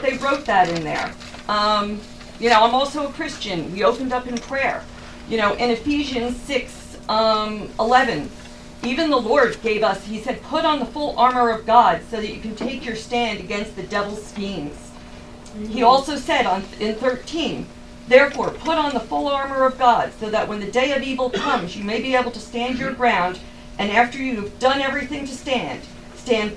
they wrote that in there. You know, I'm also a Christian. We opened up in prayer. You know, in Ephesians 6:11, even the Lord gave us, he said, put on the full armor of God so that you can take your stand against the devil's schemes. He also said in 13, therefore put on the full armor of God so that when the day of evil comes you may be able to stand your ground, and after you've done everything to stand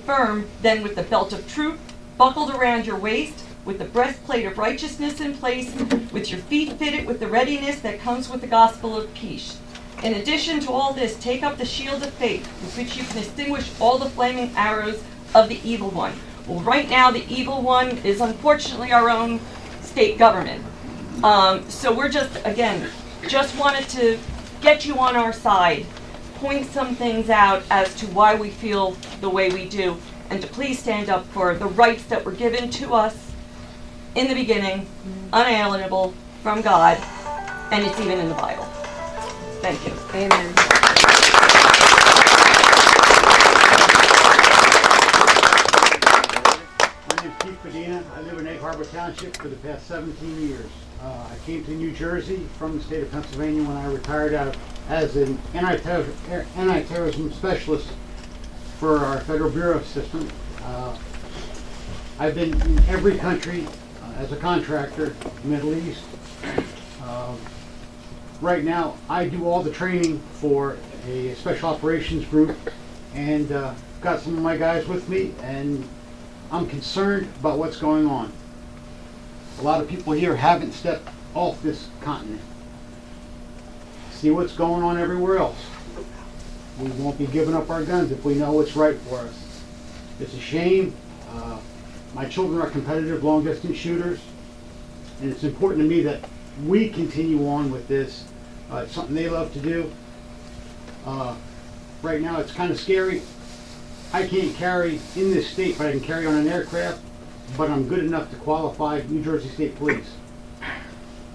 firm then with the belt of truth buckled around your waist, with the breastplate of righteousness in place, with your feet fitted with the readiness that comes with the gospel of peace. In addition to all this, take up the shield of faith with which you can extinguish all the flaming arrows of the evil one. Well, right now, the evil one is unfortunately our own state government. So we're just wanted to get you on our side, point some things out as to why we feel the way we do, and to please stand up for the rights that were given to us in the beginning, unalienable from God, and it's even in the Bible. Thank you. Amen. I live in Egg Harbor Township for the past 17 years. I came to New Jersey from the state of Pennsylvania when I retired out as an anti-terrorism specialist for our Federal Bureau system. I've been in every country as a contractor, Middle East. Right now, I do all the training for a special operations group, and got some of my guys with me, and I'm concerned about what's going on. A lot of people here haven't stepped off this continent. See what's going on everywhere else. We won't be giving up our guns if we know what's right for us. It's a shame. My children are competitive long-distance shooters, and it's important to me that we continue on with this. It's something they love to do. Right now it's kind of scary. I can't carry in this state, but I can carry on an aircraft, but I'm good enough to qualify New Jersey State Police.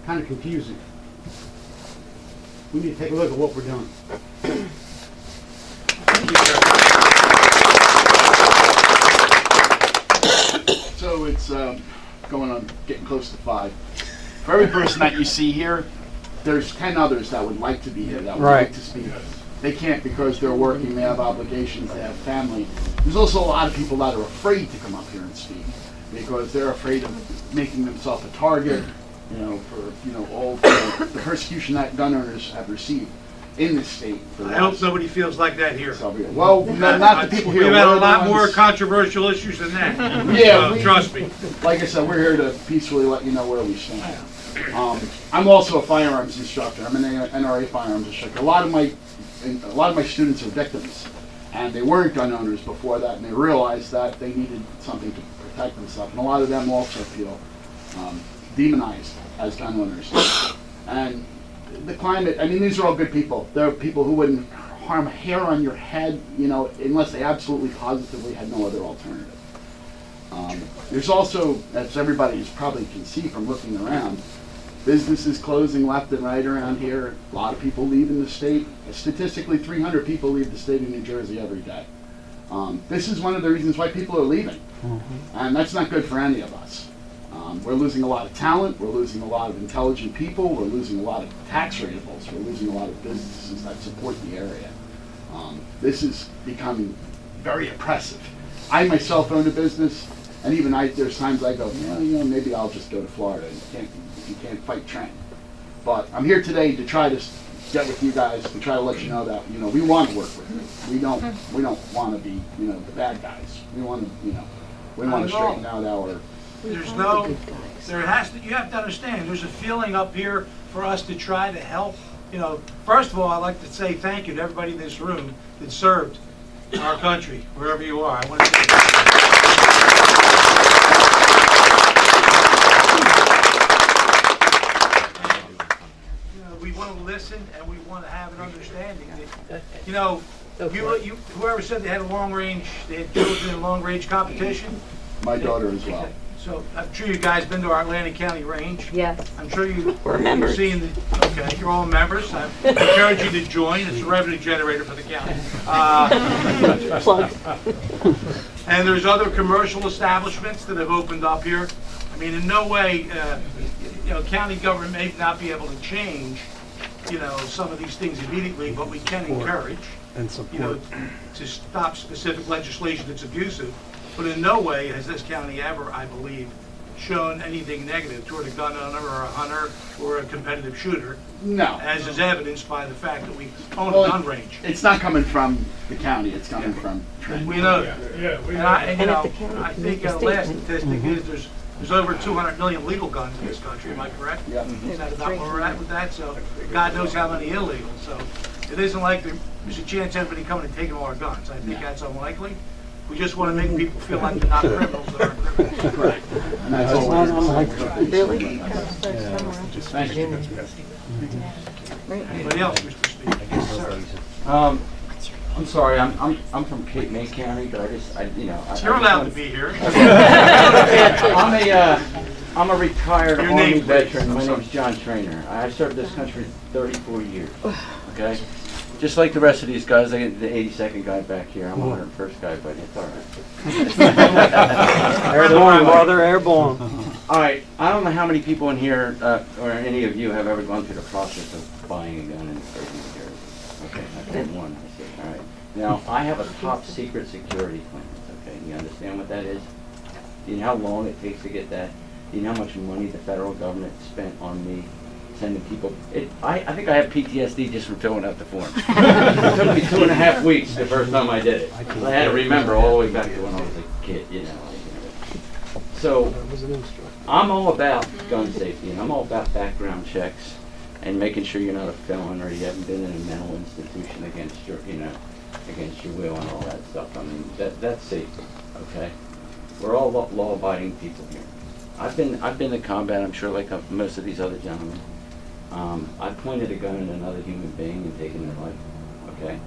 Kind of confusing. We need to take a look at what we're doing. So it's going on, getting close to 5. For every person that you see here, there's 10 others that would like to be here, that would like to speak. They can't because they're working, they have obligations, they have family. There's also a lot of people that are afraid to come up here and speak because they're afraid of making themselves a target, for all the persecution that gun owners have received in this state. I hope nobody feels like that here. Well, not the people here. We've had a lot more controversial issues than that. Yeah, trust me. Like I said, we're here to peacefully let you know where we stand. I'm also a firearms instructor. I'm an NRA firearms instructor. A lot of my students are victims, and they weren't gun owners before that, and they realized that they needed something to protect themselves. And a lot of them also feel demonized as gun owners. And the climate, I mean, these are all good people. They're people who wouldn't harm a hair on your head, unless they absolutely positively had no other alternative. There's also, as everybody probably can see from looking around, businesses closing left and right around here. A lot of people leaving the state. Statistically, 300 people leave the state of New Jersey every day. This is one of the reasons why people are leaving. And that's not good for any of us. We're losing a lot of talent, we're losing a lot of intelligent people, we're losing a lot of tax ratables, we're losing a lot of businesses that support the area. This is becoming very oppressive. I myself own a business, and even there's times I go, maybe I'll just go to Florida. You can't fight Trent. But I'm here today to try to get with you guys to try to let you know that we want to work with you. We don't want to be the bad guys. We want to straighten out our. There's no, you have to understand, there's a feeling up here for us to try to help. First of all, I'd like to say thank you to everybody in this room that served our country, wherever you are. I want to say we want to listen and we want to have an understanding that, whoever said they had children in long-range competition. My daughter as well. So I'm sure you guys been to our Atlantic County range. Yes. I'm sure you've We're members. seen okay, you're all members. I encourage you to join. It's a revenue generator for the county. Plug. And there's other commercial establishments that have opened up here. I mean, in no way, county government may not be able to change, some of these things immediately, but we can encourage, And support. to stop specific legislation that's abusive. But in no way has this county ever, I believe, shown anything negative toward a gun owner or a hunter or a competitive shooter. No. As is evidenced by the fact that we own a gun range. It's not coming from the county, it's coming from Trent. We know that. I think the last statistic is there's over 200 million legal guns in this country, am I correct? Yeah. Is that about where we're at with that? So God knows how many illegal. So it isn't like there's a chance everybody coming and taking all our guns. I think that's unlikely. We just want to make people feel like they're not criminals that are criminals. Correct. And that's all we're doing. Really? Thank you. Anybody else, Mr. Speaker? Yes, sir. I'm sorry, I'm from Cape May County, but You're allowed to be here. I'm a retired Your Army name, veteran. please. My name's John Trainer. I served this country 34 years. Okay? Just like the rest of these guys, I get the 82nd guy back here. I'm the 101st guy, but it's all right. Airborne, brother, airborne. All right, I don't know how many people in here, or any of you, have ever gone through the process of buying a gun in the state of New Jersey. Okay, I've been one, I see. All right. Now, I have a top secret security clearance. Okay, you understand what that is? Do you know how long it takes to get that? Do you know how much money the federal government spent on me sending people? I think I have PTSD just from filling out the forms. It took me 2.5 weeks the first time I did it. I had to remember all the way back to when I was a kid, So, I'm all about gun safety, and I'm all about background checks and making sure you're not a felon or you haven't been in a mental institution against your will and all that stuff. I mean, that's safety, okay? We're all law-abiding people here. I've been to combat, I'm sure, like most of these other gentlemen. I've pointed a gun at another human being and taken their life, okay?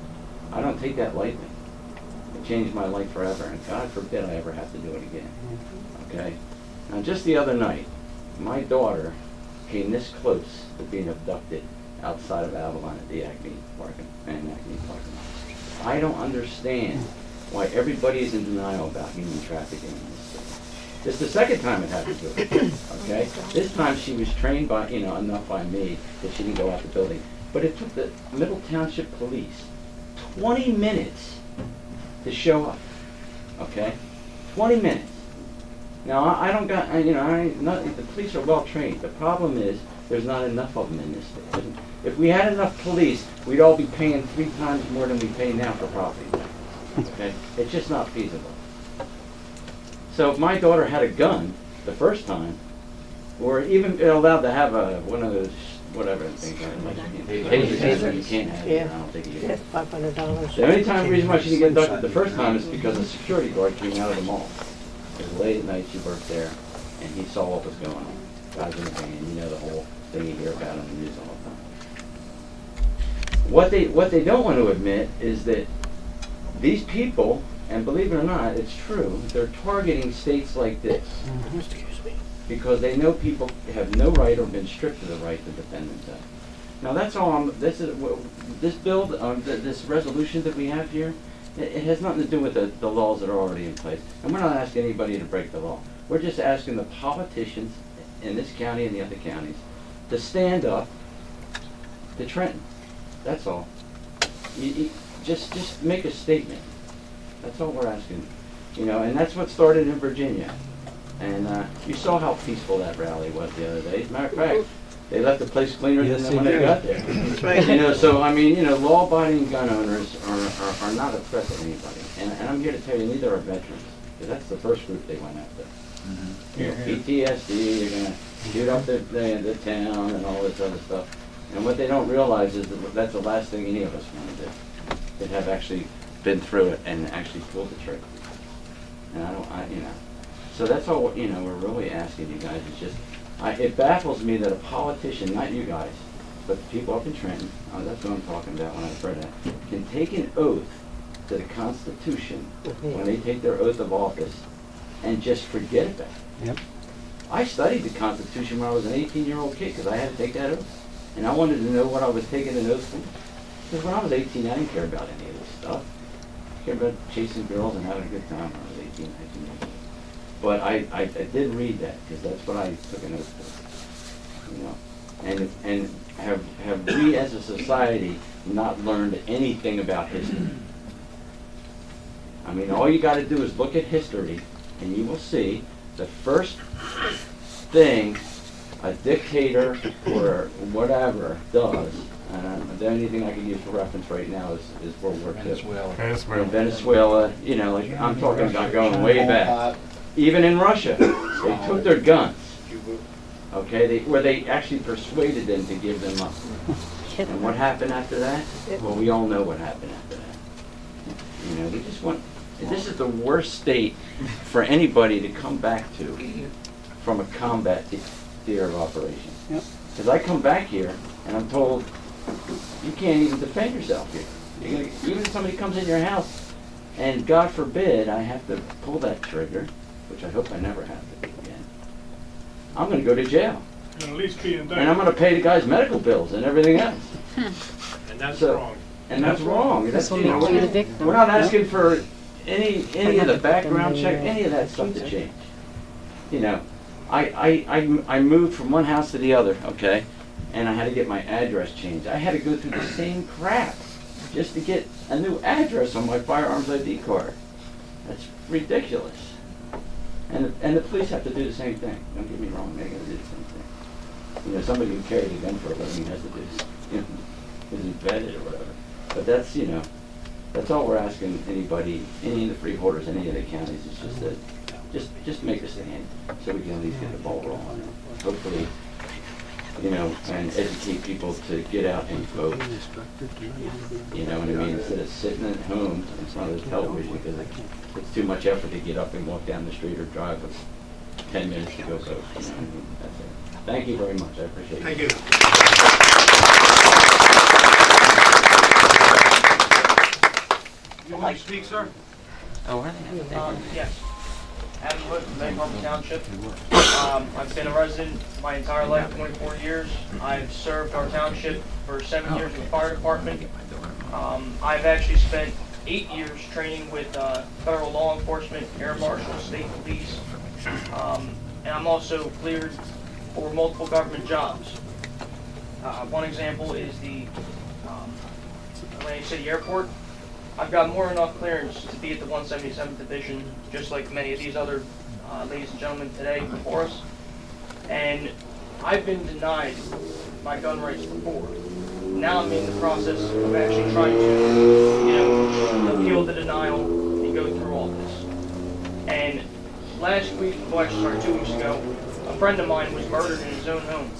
I don't take that lightly. It changed my life forever, and God forbid I ever have to do it again, okay? Now, just the other night, my daughter came this close to being abducted outside of Avalon at the Acme parking lot. I don't understand why everybody is in denial about human trafficking in this city. This is the second time it happened to her, okay? This time she was trained by, enough by me that she didn't go out the building. But it took the Middle Township Police 20 minutes to show up, okay? 20 minutes. Now, I don't got, the police are well trained. The problem is there's not enough of them in this state. If we had enough police, we'd all be paying 3 times more than we pay now for property tax, okay? It's just not feasible. So if my daughter had a gun the first time, or even allowed to have one of those, whatever things, tasers, you can't have it, I don't think you can. $500. The only reason why she didn't get abducted the first time is because a security guard came out of the mall. It was late at night, she worked there, and he saw what was going on. Guys in the van, the whole thing you hear about on the news all the time. What they don't want to admit is that these people, and believe it or not, it's true, they're targeting states like this because they know people have no right or been stripped of the right to defend themselves. Now that's all. This bill, this resolution that we have here, It has nothing to do with the laws that are already in place. And we're not asking anybody to break the law. We're just asking the politicians in this county and the other counties to stand up to Trenton. That's all. Just make a statement. That's all we're asking. You know, and that's what started in Virginia. And you saw how peaceful that rally was the other day. As a matter of fact, they left the place cleaner than when they got there. That's right. You know, so I mean, you know, law-abiding gun owners are not a threat to anybody. And I'm here to tell you, neither are veterans, because that's the first group they went after. You know, PTSD, they're going to shoot up the town and all this other stuff. And what they don't realize is that that's the last thing any of us want to do, that have actually been through it and actually pulled the trigger. And you know, so that's all, you know, we're really asking you guys. It's just, it baffles me that a politician, not you guys, but the people up in Trenton, that's what I'm talking about when I read that, can take an oath to the Constitution when they take their oath of office and just forget about it. Yep. I studied the Constitution when I was an 18-year-old kid because I had to take that oath. And I wanted to know what I was taking an oath for. Because when I was 18, I didn't care about any of this stuff. I cared about chasing girls and having a good time when I was 18, 19 years old. But I did read that because that's what I took an oath for. You know, and have we as a society not learned anything about history? I mean, all you got to do is look at history, and you will see the first thing a dictator or whatever does, and the only thing I can use for reference right now is World War II. Venezuela. In Venezuela, you know, like I'm talking about going way back. Even in Russia, they took their guns, okay, where they actually persuaded them to give them up. And what happened after that? Well, we all know what happened after that. You know, we just want, this is the worst state for anybody to come back to from a combat theater of operation. Because I come back here and I'm told, you can't even defend yourself here. Even if somebody comes in your house and God forbid I have to pull that trigger, which I hope I never have to do again, I'm going to go to jail. At least be indicted. And I'm going to pay the guy's medical bills and everything else. And that's So- wrong. And that's wrong. That's, you know, we're not asking for any of the background check, any of that stuff to change. You know, I moved from one house to the other, okay, and I had to get my address changed. I had to go through the same crap just to get a new address on my firearms ID card. That's ridiculous. And the police have to do the same thing. Don't get me wrong, they're going to do the same thing. You know, somebody who carries a gun for a living has to do this, you know, isn't vetted or whatever. But that's, you know, that's all we're asking anybody, any of the freeholders, any of the counties, is just that, just make a stand so we can at least get the ball rolling. Hopefully, you know, and educate people to get out and vote. You know what I mean? Instead of sitting at home in front of the television, because it's too much effort to get up and walk down the street or drive 10 minutes to go vote. You know what I mean? That's it. Thank you very much. I appreciate it. Thank you. You want to speak, sir? Yes. Adam Wood from Lake Harbor Township. I've been a resident my entire life, 24 years. I've served our township for 7 years in the fire department. I've actually spent 8 years training with federal law enforcement, air marshals, state police, and I'm also cleared for multiple government jobs. One example is the Atlantic City Airport. I've got more than enough clearance to be at the 177th Division, just like many of these other ladies and gentlemen today before us. And I've been denied my gun rights before. Now I'm in the process of actually trying to, you know, appeal the denial and go through all this. And last week, well actually sorry, 2 weeks ago, a friend of mine was murdered in his own home.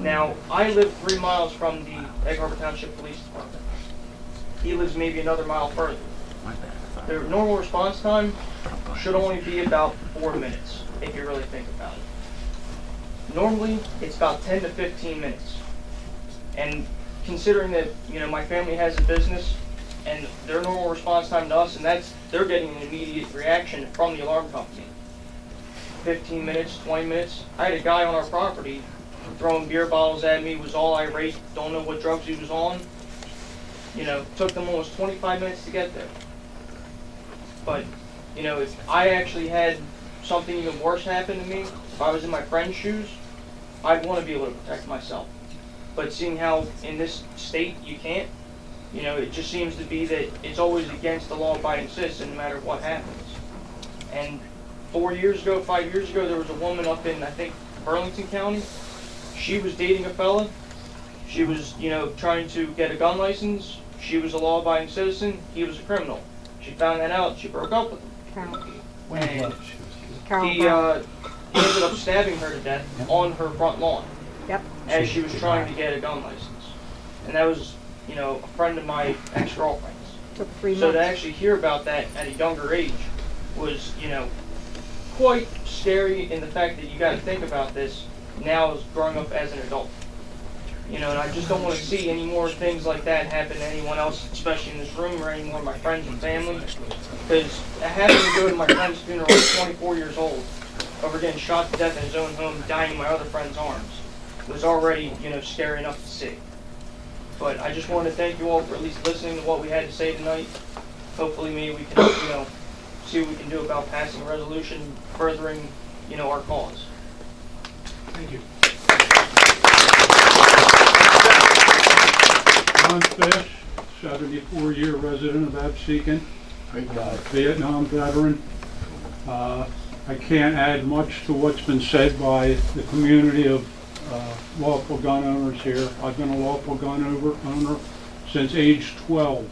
Now, I live 3 miles from the Egg Harbor Township Police Department. He lives maybe another mile further. Their normal response time should only be about 4 minutes, if you really think about it. Normally, it's about 10 to 15 minutes. And considering that, you know, my family has a business, and their normal response time to us, and they're getting an immediate reaction from the alarm company. 15 minutes, 20 minutes. I had a guy on our property throwing beer bottles at me, was all irate, don't know what drugs he was on. You know, took them almost 25 minutes to get there. but, you know, if I actually had something even worse happen to me, if I was in my friend's shoes, I'd want to be able to protect myself. But seeing how in this state you can't, you know, it just seems to be that it's always against the law-abiding citizen no matter what happens. And 4 years ago, 5 years ago, there was a woman up in, I think, Burlington County. She was dating a fella. She was, you know, trying to get a gun license. She was a law-abiding citizen. He was a criminal. She found that out. She broke up with him. And he ended up stabbing her to death on her front lawn as she was trying to get a gun license. And that was, you know, a friend of my ex-girlfriend's. So to actually hear about that at a younger age was, you know, quite scary in the fact that you got to think about this now as growing up as an adult. You know, and I just don't want to see any more things like that happen to anyone else, especially in this room or any more of my friends and family. Because having to go to my friend's funeral at 24 years old over getting shot to death in his own home, dying in my other friend's arms, was already, you know, scary enough to see. But I just want to thank you all for at least listening to what we had to say tonight. Hopefully maybe we can, you know, see what we can do about passing a resolution furthering, you know, our cause. Thank you. John Fish, 74-year resident of Absecon, Vietnam veteran. I can't add much to what's been said by the community of lawful gun owners here. I've been a lawful gun owner since age 12.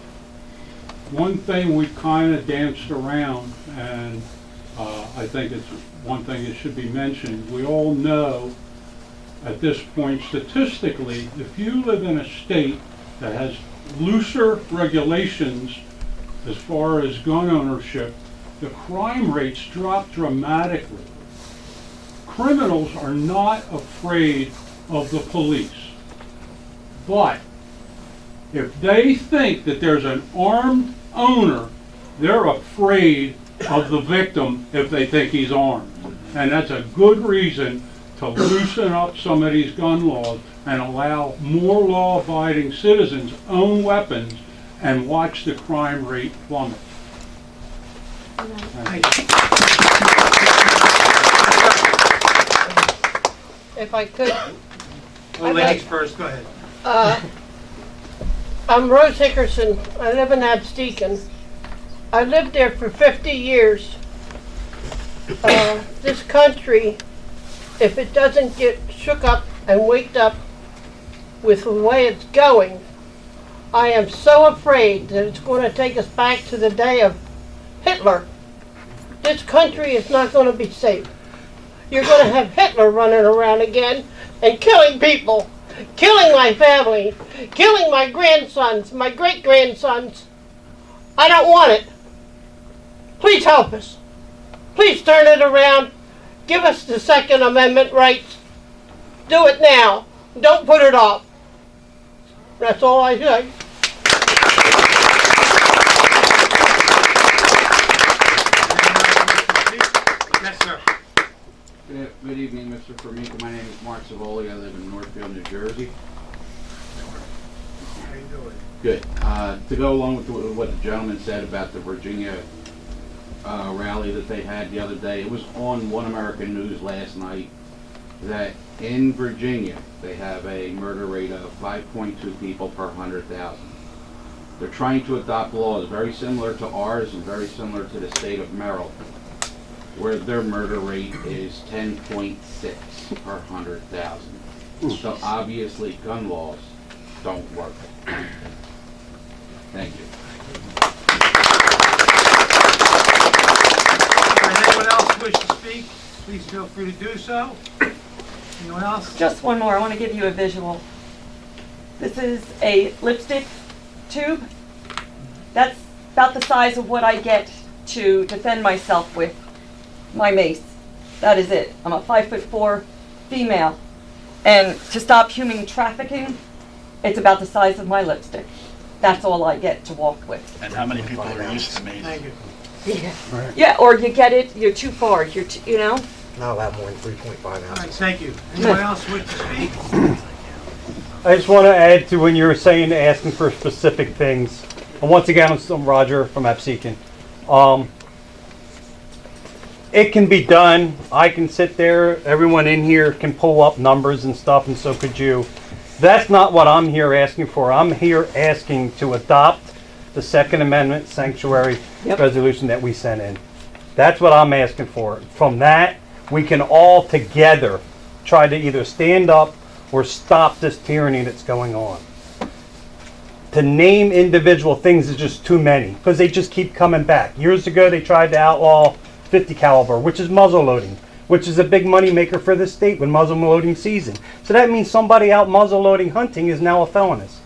One thing we've kind of danced around, and I think it's one thing that should be mentioned. We all know at this point statistically, if you live in a state that has looser regulations as far as gun ownership, the crime rates drop dramatically. Criminals are not afraid of the police. But if they think that there's an armed owner, they're afraid of the victim if they think he's armed. And that's a good reason to loosen up some of these gun laws and allow more law-abiding citizens own weapons and watch the crime rate plummet. If I could. Ladies first, go ahead. I'm Rose Hickerson. I live in Absecon. I lived there for 50 years. This country, if it doesn't get shook up and waked up with the way it's going, I am so afraid that it's going to take us back to the day of Hitler. This country is not going to be safe. You're going to have Hitler running around again and killing people, killing my family, killing my grandsons, my great-grandsons. I don't want it. Please help us. Please turn it around. Give us the Second Amendment rights. Do it now. Don't put it off. That's all I say. Yes, sir. Good evening, Mr. Formica. My name is Mark Savoli. I live in Northfield, New Jersey. How you doing? Good. To go along with what the gentleman said about the Virginia rally that they had the other day, it was on One American News last night that in Virginia they have a murder rate of 5.2 people per 100,000. They're trying to adopt laws very similar to ours and very similar to the state of Maryland, where their murder rate is 10.6 per 100,000. So obviously gun laws don't work. Thank you. Anyone else wish to speak? Please feel free to do so. Anyone else? Just one more. I want to give you a visual. This is a lipstick tube. That's about the size of what I get to defend myself with. My mace. That is it. I'm a 5'4" female. And to stop human trafficking, it's about the size of my lipstick. That's all I get to walk with. And how many people are used to me? Thank you. Yeah. Right. Yeah, or you get it, you're too far. You know? Not allowed more than 3.5 ounces. All right, thank you. Anyone else wish to speak? I just want to add to when you were saying asking for specific things. And once again, I'm Roger from Absecon. it can be done. I can sit there, everyone in here can pull up numbers and stuff, and so could you. That's not what I'm here asking for. I'm here asking to adopt the Second Amendment sanctuary resolution that we sent in. That's what I'm asking for. From that, we can all together try to either stand up or stop this tyranny that's going on. To name individual things is just too many, because they just keep coming back. Years ago, they tried to outlaw 50 caliber, which is muzzle loading, which is a big money maker for the state when muzzle loading season. So that means somebody out muzzle loading hunting is now a felonist.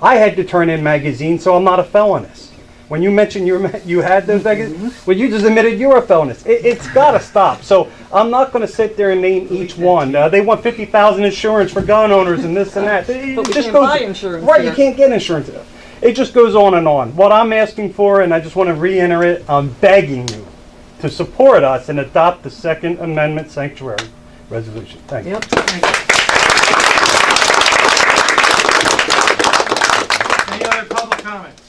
I had to turn in magazines, so I'm not a felonist. When you mentioned you had those magazines, well, you just admitted you're a felonist. It's got to stop. So I'm not going to sit there and name each one. They want 50,000 insurance for gun owners and this and that. But we can't buy insurance. Right, here. you can't get insurance. It just goes on and on. What I'm asking for, and I just want to reiterate, I'm begging you to support us and adopt the Second Amendment sanctuary resolution. Thank you. Yep. Thank you. Any other public comments?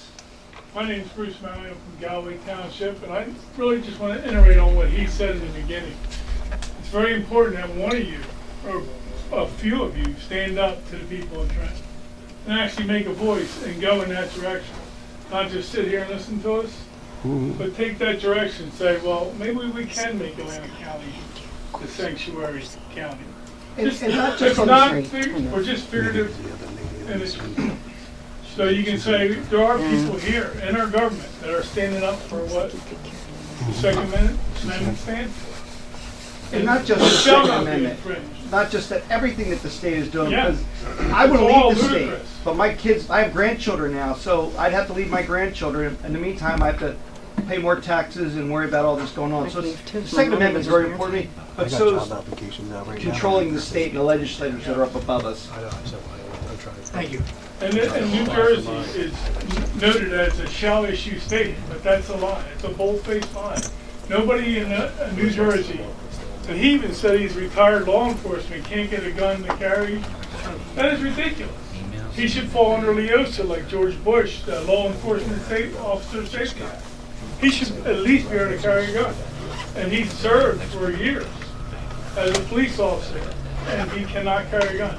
My name's Bruce Malley. I'm from Galway Township, and I really just want to iterate on what he said in the beginning. It's very important that one of you, or a few of you, stand up to the people in Trenton and actually make a voice and go in that direction. Not just sit here and listen to us, but take that direction and say, well, maybe we can make Atlantic County the sanctuary county. And not just It's on not the street. or just figurative. And it's, so you can say, there are people here in our government that are standing up for what the Second Amendment stands for. And not just the It shall Second not be Amendment, infringed. not just that everything that the state is doing, Yeah. because I want to It's all leave the state, ludicrous. but my kids, I have grandchildren now, so I'd have to leave my grandchildren. In the meantime, I have to pay more taxes and worry about all this going on. So the Second Amendment is very important to me, but so is controlling the state and the legislators that are up above us. Thank you. And New Jersey is noted as a shall issue state, but that's a lie. It's a bold-faced lie. Nobody in New Jersey, and he even said he's retired law enforcement, can't get a gun to carry. That is ridiculous. He should fall under LEOSA like George Bush, the Law Enforcement Officer Safety Act. He should at least be able to carry a gun. And he served for years as a police officer, and he cannot carry a gun.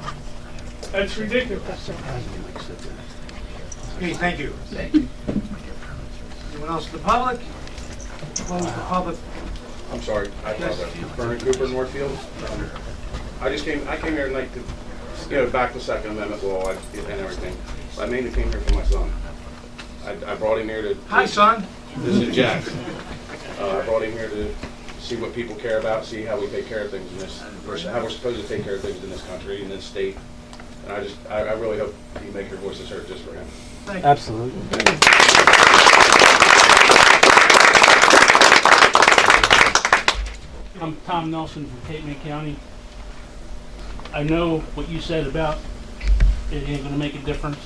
That's ridiculous. Okay, thank you. Anyone else in the public? Close the public. I'm sorry, I apologize. Vernon Cooper, Northfield. I came here tonight to, back the Second Amendment law and everything. I mainly came here for my son. I brought him here to. Hi, son. This is Jack. I brought him here to see what people care about, see how we take care of things in this, or how we're supposed to take care of things in this country, in this state. And I really hope you make your voices heard just for him. Thank you. Absolutely. I'm Tom Nelson from Cape May County. I know what you said about it ain't gonna make a difference,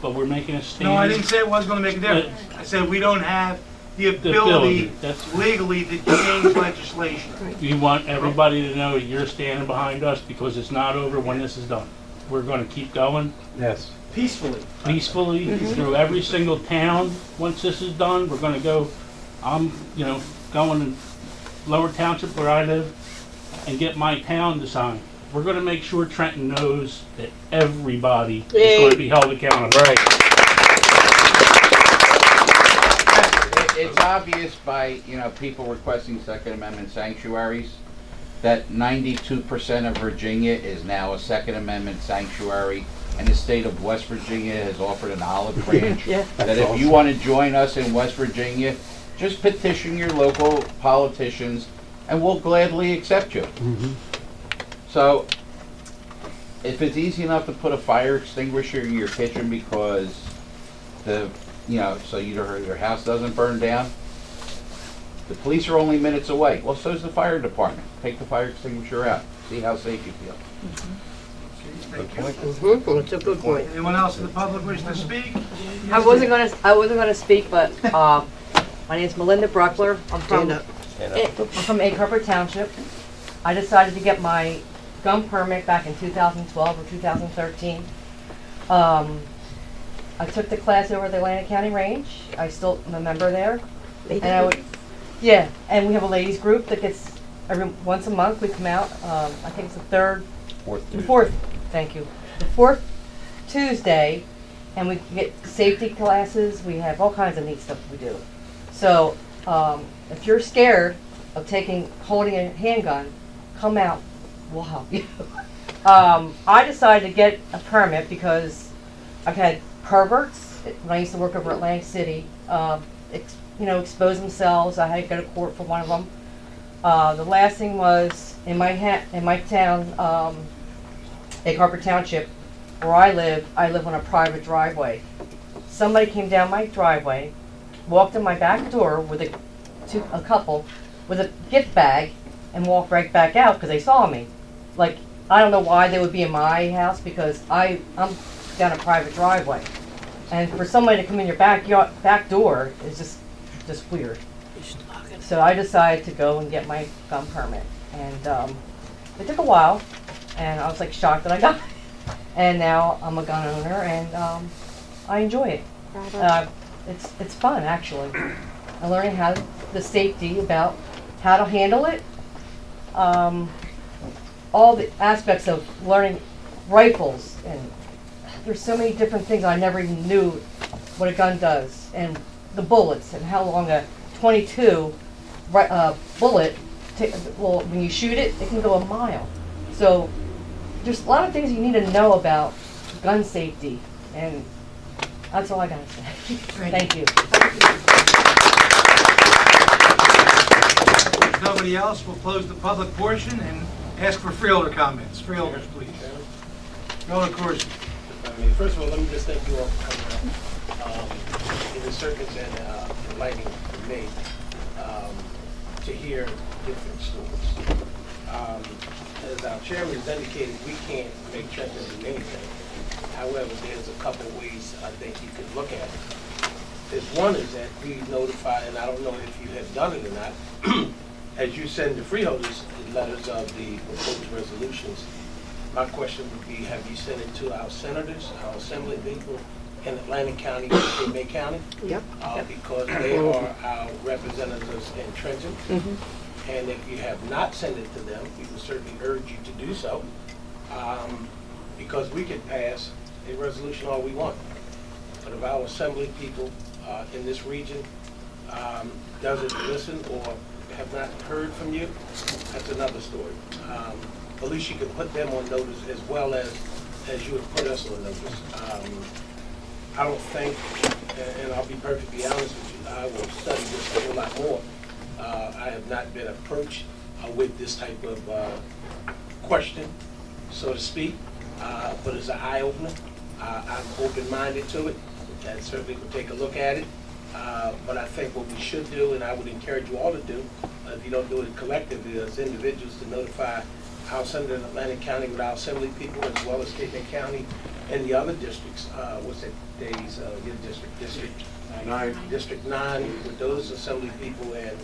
but we're making a stand. No, I didn't say it was going to make a difference. I said we don't have the ability, ability that's- legally to change legislation. You want everybody to know that you're standing behind us because it's not over when this is done. We're gonna keep going Yes. Peacefully. peacefully through every single town. Once this is done, we're gonna go, I'm, going in Lower Township where I live and get my town to sign. We're gonna make sure Trenton knows that everybody is gonna be held accountable. Right. It's obvious by, people requesting Second Amendment sanctuaries that 92% of Virginia is now a Second Amendment sanctuary, and the state of West Virginia has offered an olive branch that if you want to join us in West Virginia, just petition your local politicians and we'll gladly accept you. So if it's easy enough to put a fire extinguisher in your kitchen because so your house doesn't burn down, the police are only minutes away. Well, so's the fire department. Take the fire extinguisher out. See how safe you feel. That's a good point. Anyone else in the public wish to speak? I wasn't gonna speak, but my name's Melinda Bruckler. I'm from Egg Harbor Township. I decided to get my gun permit back in 2012 or 2013. I took the class over at the Atlantic County Range. I still am a member there. Yeah, and we have a ladies group that gets every once a month. We come out. I think it's the fourth. Thank you. The fourth Tuesday, and we get safety classes. We have all kinds of neat stuff we do. So if you're scared of holding a handgun, come out. We'll help you. I decided to get a permit because I've had perverts when I used to work over at Atlantic City. Expose themselves. I had to go to court for one of them. The last thing was in my town, Egg Harbor Township, where I live on a private driveway. Somebody came down my driveway, walked in my back door with a couple with a gift bag, and walked right back out because they saw me. Like, I don't know why they would be in my house because I'm down a private driveway, and for somebody to come in your back door is just weird. So I decided to go and get my gun permit, and it took a while, and I was like shocked that I got it. And now I'm a gun owner, and I enjoy it. It's fun actually. I'm learning the safety about how to handle it. All the aspects of learning rifles, and there's so many different things I never even knew what a gun does, and the bullets, and how long a .22 bullet, when you shoot it, it can go a mile. So there's a lot of things you need to know about gun safety, and that's all I gotta say. Thank you. If nobody else, we'll close the public portion and ask for freeholder comments. Freeholders, please. Freeholder Corsi. First of all, let me just thank you all for coming out. It is circumstantial and enlightening for me to hear different stories. As our chairman has indicated, we can't make judgments in anything. However, there's a couple ways I think you could look at it. There's one is that we notify, and I don't know if you have done it or not, as you send the freeholders the letters of the proposed resolutions, my question would be, have you sent it to our senators, our assembly people in Atlantic County and May County? Yep. Because they are our representatives in Trenton. And if you have not sent it to them, we would certainly urge you to do so, because we can pass a resolution all we want. But if our assembly people in this region doesn't listen or have not heard from you, that's another story. At least you can put them on notice as well as you would put us on notice. I don't think, and I'll be perfectly honest with you, I will study this a whole lot more. I have not been approached with this type of question, so to speak, but it's an eye-opener. I'm open-minded to it, and certainly will take a look at it. But I think what we should do, and I would encourage you all to do, if you don't do it collectively as individuals, to notify our senator in Atlantic County with our assembly people, as well as Cape May County and the other districts. What's it, Days, your district? District 9, with those assembly people and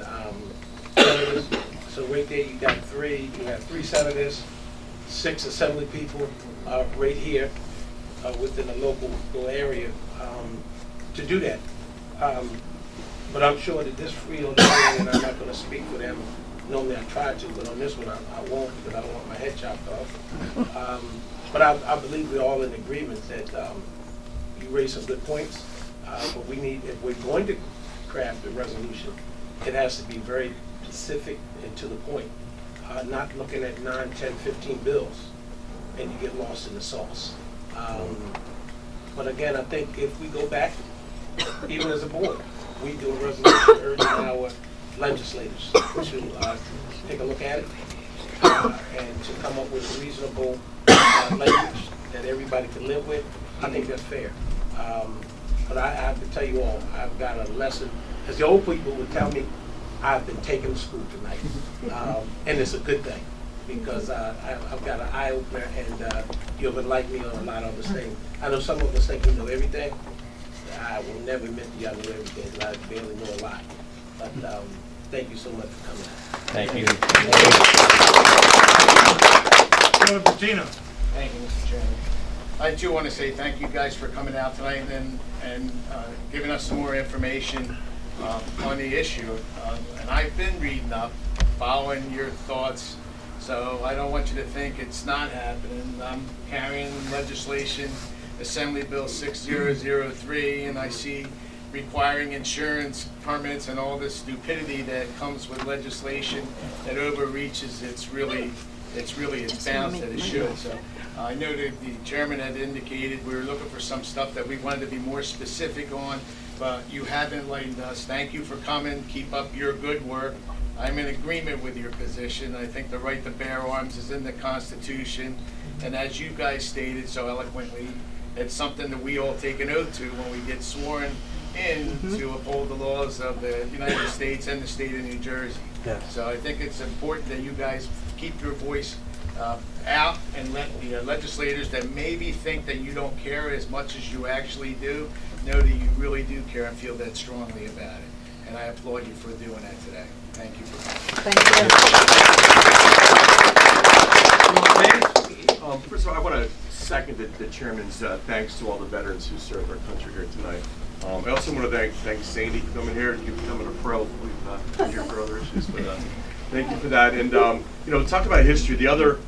senators. So right there you got you have 3 senators, 6 assembly people right here within the local area to do that. But I'm sure that this freeholder meeting, and I'm not going to speak for them, normally I try to, but on this one I won't, because I don't want my head chopped off. But I believe we're all in agreement that you raised some good points. But we need, if we're going to craft a resolution, it has to be very specific and to the point. Not looking at 9, 10, 15 bills and you get lost in the sauce. But again, I think if we go back, even as a board, we do a resolution urging our legislators to take a look at it and to come up with reasonable language that everybody can live with. I think that's fair. But I have to tell you all, I've got a lesson, as the old people would tell me, I've been taken to school tonight. And it's a good thing, because I've got an eye-opener, and you'll enlighten me on a lot of other things. I know some of us think we know everything. I will never admit to you I know everything, because I barely know a lot. But thank you so much for coming out. Thank you. Patino. Thank you, Mr. Chairman. I too want to say thank you guys for coming out tonight and giving us some more information. on the issue, and I've been reading up, following your thoughts, so I don't want you to think it's not happening. I'm carrying legislation, Assembly Bill 6003, and I see requiring insurance permits and all this stupidity that comes with legislation that overreaches its bounds that it should. So I know that the chairman had indicated we were looking for some stuff that we wanted to be more specific on, but you have enlightened us. Thank you for coming. Keep up your good work. I'm in agreement with your position. I think the right to bear arms is in the Constitution, and as you guys stated so eloquently, it's something that we all take an oath to when we get sworn in to uphold the laws of the United States and the state of New Jersey. Yes. So I think it's important that you guys keep your voice out and let the legislators that maybe think that you don't care as much as you actually do know that you really do care and feel that strongly about it. And I applaud you for doing that today. Thank you for coming. Thank you. First of all, I want to second the chairman's thanks to all the veterans who served our country here tonight. I also want to thank Sandy for coming here and you becoming a pro. We've been here for other issues, but thank you for that. And talk about history. The other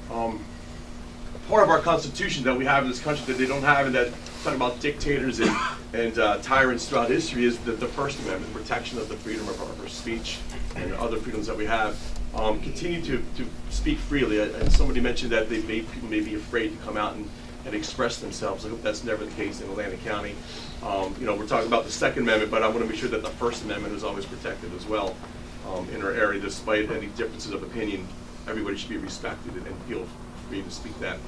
part of our Constitution that we have in this country that they don't have, and that talk about dictators and tyrants throughout history, is the First Amendment, protection of the freedom of our speech and other freedoms that we have. Continue to speak freely. And somebody mentioned that people may be afraid to come out and express themselves. I hope that's never the case in Atlantic County. We're talking about the Second Amendment, but I want to make sure that the First Amendment is always protected as well in our area. Despite any differences of opinion, everybody should be respected and feel free to speak that.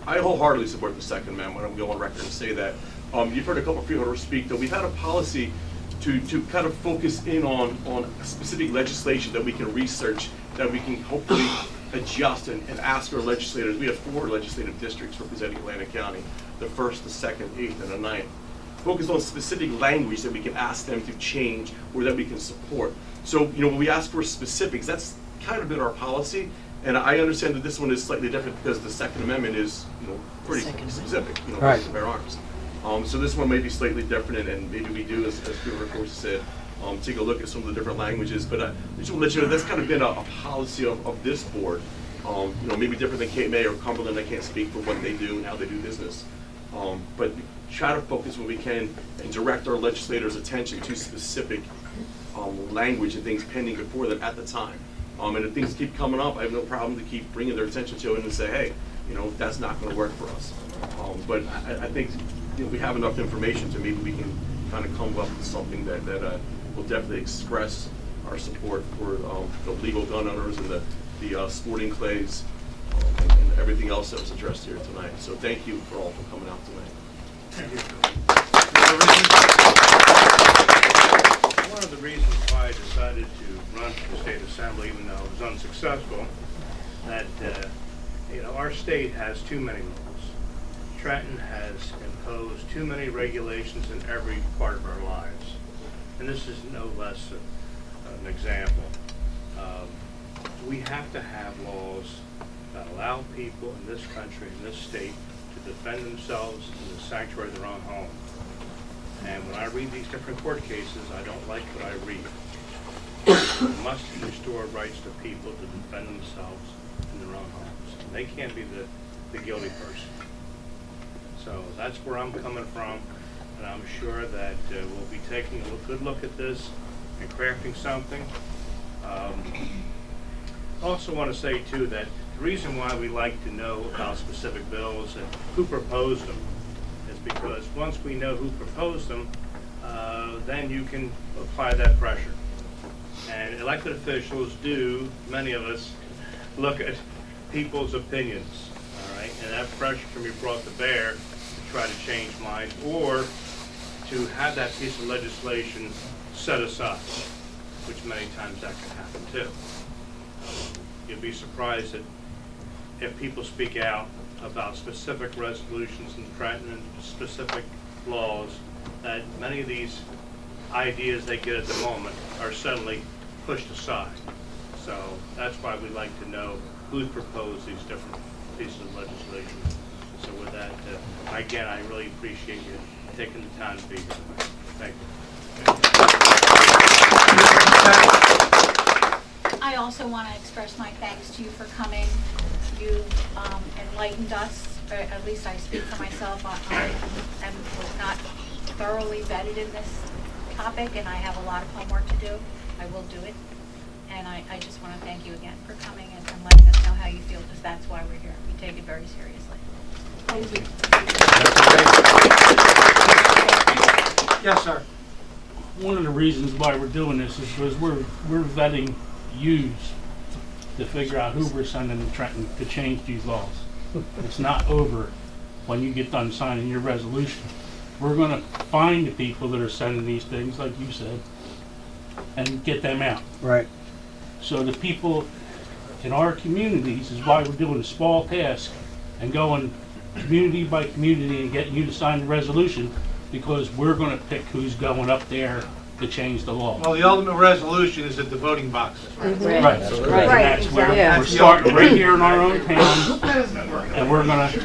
I wholeheartedly support the Second Amendment. I'm going on record to say that. You've heard a couple of freeholders speak, though. We've had a policy to kind of focus in on specific legislation that we can research, that we can hopefully adjust and ask our legislators. We have 4 legislative districts representing Atlantic County, the 1st, the 2nd, 8th, and the 9th. Focus on specific language that we can ask them to change or that we can support. So, when we ask for specifics, that's kind of been our policy. And I understand that this one is slightly different because the Second Amendment is, pretty specific, right, to bear arms. So this one may be slightly different, and maybe we do, as Peter, of course, said, take a look at some of the different languages. But I just want to let you know that's kind of been a policy of this board. Maybe different than Cape May or Cumberland. I can't speak for what they do and how they do business. But try to focus when we can and direct our legislators' attention to specific language and things pending before them at the time. And if things keep coming up, I have no problem to keep bringing their attention to it and say, hey, that's not going to work for us. But I think we have enough information to maybe we can kind of come up with something that will definitely express our support for the legal gun owners and the sporting clays and everything else that was addressed here tonight. So thank you for all for coming out tonight. Thank you. One of the reasons why I decided to run for the state assembly, even though I was unsuccessful, that our state has too many laws. Trenton has imposed too many regulations in every part of our lives, and this is no less an example. We have to have laws that allow people in this country, in this state, to defend themselves in the sanctuary of their own home. And when I read these different court cases, I don't like what I read. We must restore rights to people to defend themselves in their own homes. And they can't be the guilty person. So that's where I'm coming from, and I'm sure that we'll be taking a good look at this and crafting something. I also want to say, too, that the reason why we like to know about specific bills and who proposed them is because once we know who proposed them, then you can apply that pressure. And elected officials do, many of us, look at people's opinions, all right? And that pressure can be brought to bear to try to change minds or to have that piece of legislation set aside, which many times that can happen too. You'll be surprised that if people speak out about specific resolutions in Trenton and specific laws, that many of these ideas they get at the moment are suddenly pushed aside. So that's why we like to know who's proposed these different pieces of legislation. So with that, again, I really appreciate you taking the time to be here tonight. Thank you. I also want to express my thanks to you for coming. You've enlightened us, or at least I speak for myself. I was not thoroughly vetted in this topic, and I have a lot of homework to do. I will do it. And I just want to thank you again for coming and letting us know how you feel, because that's why we're here. We take it very seriously. Thank you. Yes, sir. One of the reasons why we're doing this is because we're vetting yous to figure out who we're sending to Trenton to change these laws. It's not over when you get done signing your resolution. We're going to find the people that are sending these things, like you said, and get them out. Right. So the people in our communities is why we're doing a small task and going community by community and getting you to sign the resolution, because we're going to pick who's going up there to change the law. Well, the ultimate resolution is at the voting boxes. Right. And that's where we're starting right here in our own town, and we're going to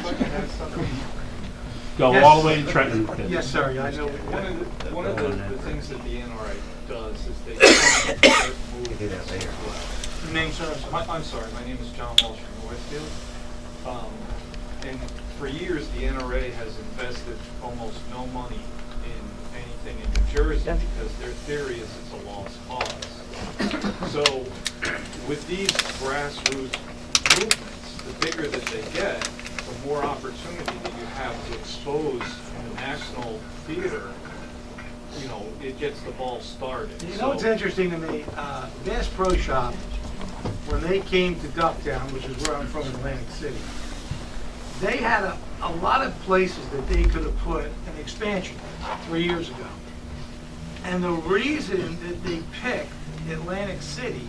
go all the way to Trenton. Yes, sir. I know. One of the things that the NRA does is they Your name, sir? I'm sorry, my name is John Walsh from Northfield. And for years, the NRA has invested almost no money in anything in New Jersey because their theory is it's a lost cause. So with these grassroots movements, the bigger that they get, the more opportunity that you have to expose in the national theater. You know, it gets the ball started. You know what's interesting to me? Bass Pro Shop, when they came to Ducktown, which is where I'm from, Atlantic City, they had a lot of places that they could have put an expansion 3 years ago. And the reason that they picked Atlantic City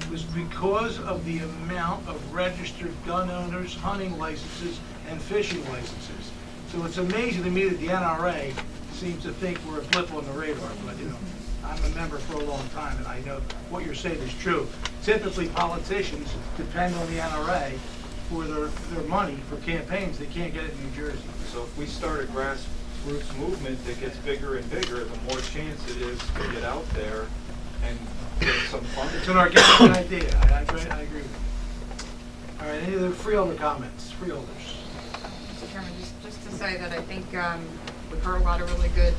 was because of the amount of registered gun owners, hunting licenses, and fishing licenses. So it's amazing to me that the NRA seems to think we're a blip on the radar, but you know, I'm a member for a long time, and I know what you're saying is true. Typically, politicians depend on the NRA for their money for campaigns. They can't get it in New Jersey. So if we start a grassroots movement that gets bigger and bigger, the more chance it is to get out there and get some funding. It's an organic idea. I agree with you. All right, any other freeholder comments? Freeholders. Mr. Chairman, just to say that I think we've heard a lot of really good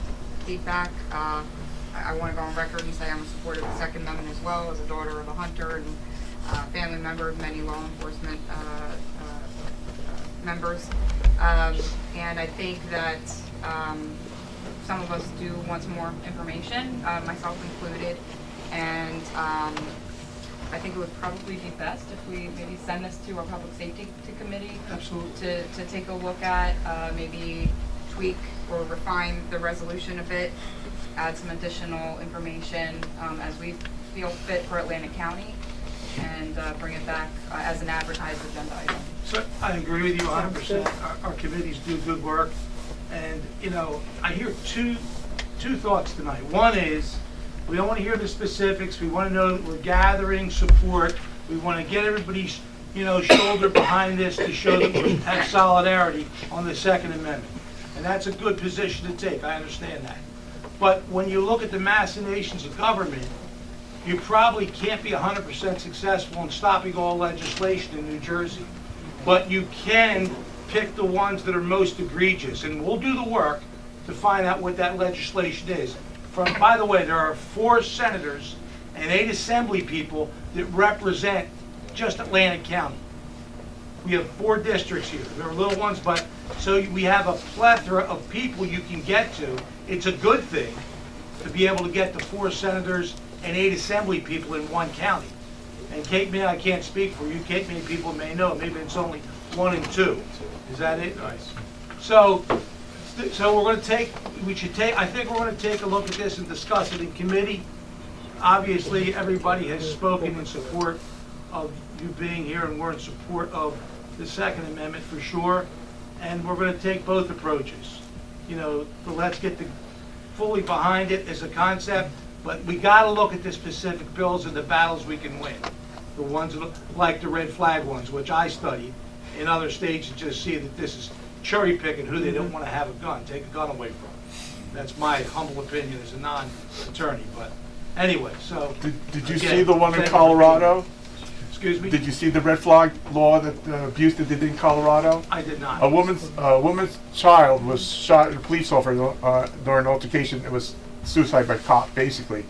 feedback. I want to go on record and say I'm a supporter of the Second Amendment as well, as a daughter of a hunter and family member of many law enforcement members. And I think that some of us do want some more information, myself included. And I think it would probably be best if we maybe send this to our Public Safety Committee. Absolutely. To take a look at, maybe tweak or refine the resolution a bit, add some additional information as we feel fit for Atlantic County, and bring it back as an advertised agenda item. So I agree with you 100%. Our committees do good work. And, you know, I hear two thoughts tonight. One is, we don't want to hear the specifics. We want to know that we're gathering support. We want to get everybody's, you know, shoulder behind this to show that we have solidarity on the Second Amendment. And that's a good position to take. I understand that. But when you look at the machinations of government, you probably can't be 100% successful in stopping all legislation in New Jersey. But you can pick the ones that are most egregious. And we'll do the work to find out what that legislation is. By the way, there are 4 senators and 8 assembly people that represent just Atlantic County. We have 4 districts here. There are little ones, but so we have a plethora of people you can get to. It's a good thing to be able to get the 4 senators and 8 assembly people in one county. And Cape May, I can't speak for you. Cape May people may know. Maybe it's only 1 and 2. Is that it? Nice. So we're going to take. I think we're going to take a look at this and discuss it in committee. Obviously, everybody has spoken in support of you being here, and we're in support of the Second Amendment for sure. And we're going to take both approaches. You know, let's get fully behind it as a concept, but we got to look at the specific bills and the battles we can win. The ones like the red flag ones, which I studied in other states, and just see that this is cherry picking who they don't want to have a gun, take a gun away from. That's my humble opinion as a non-attorney, but Anyway, so. Did you again, see the one in thank you. Colorado? Excuse me? Did you see the red flag law that abuse that they did in Colorado? I did not. A woman's child was shot at a police officer during an altercation. It was suicide by cop, basically.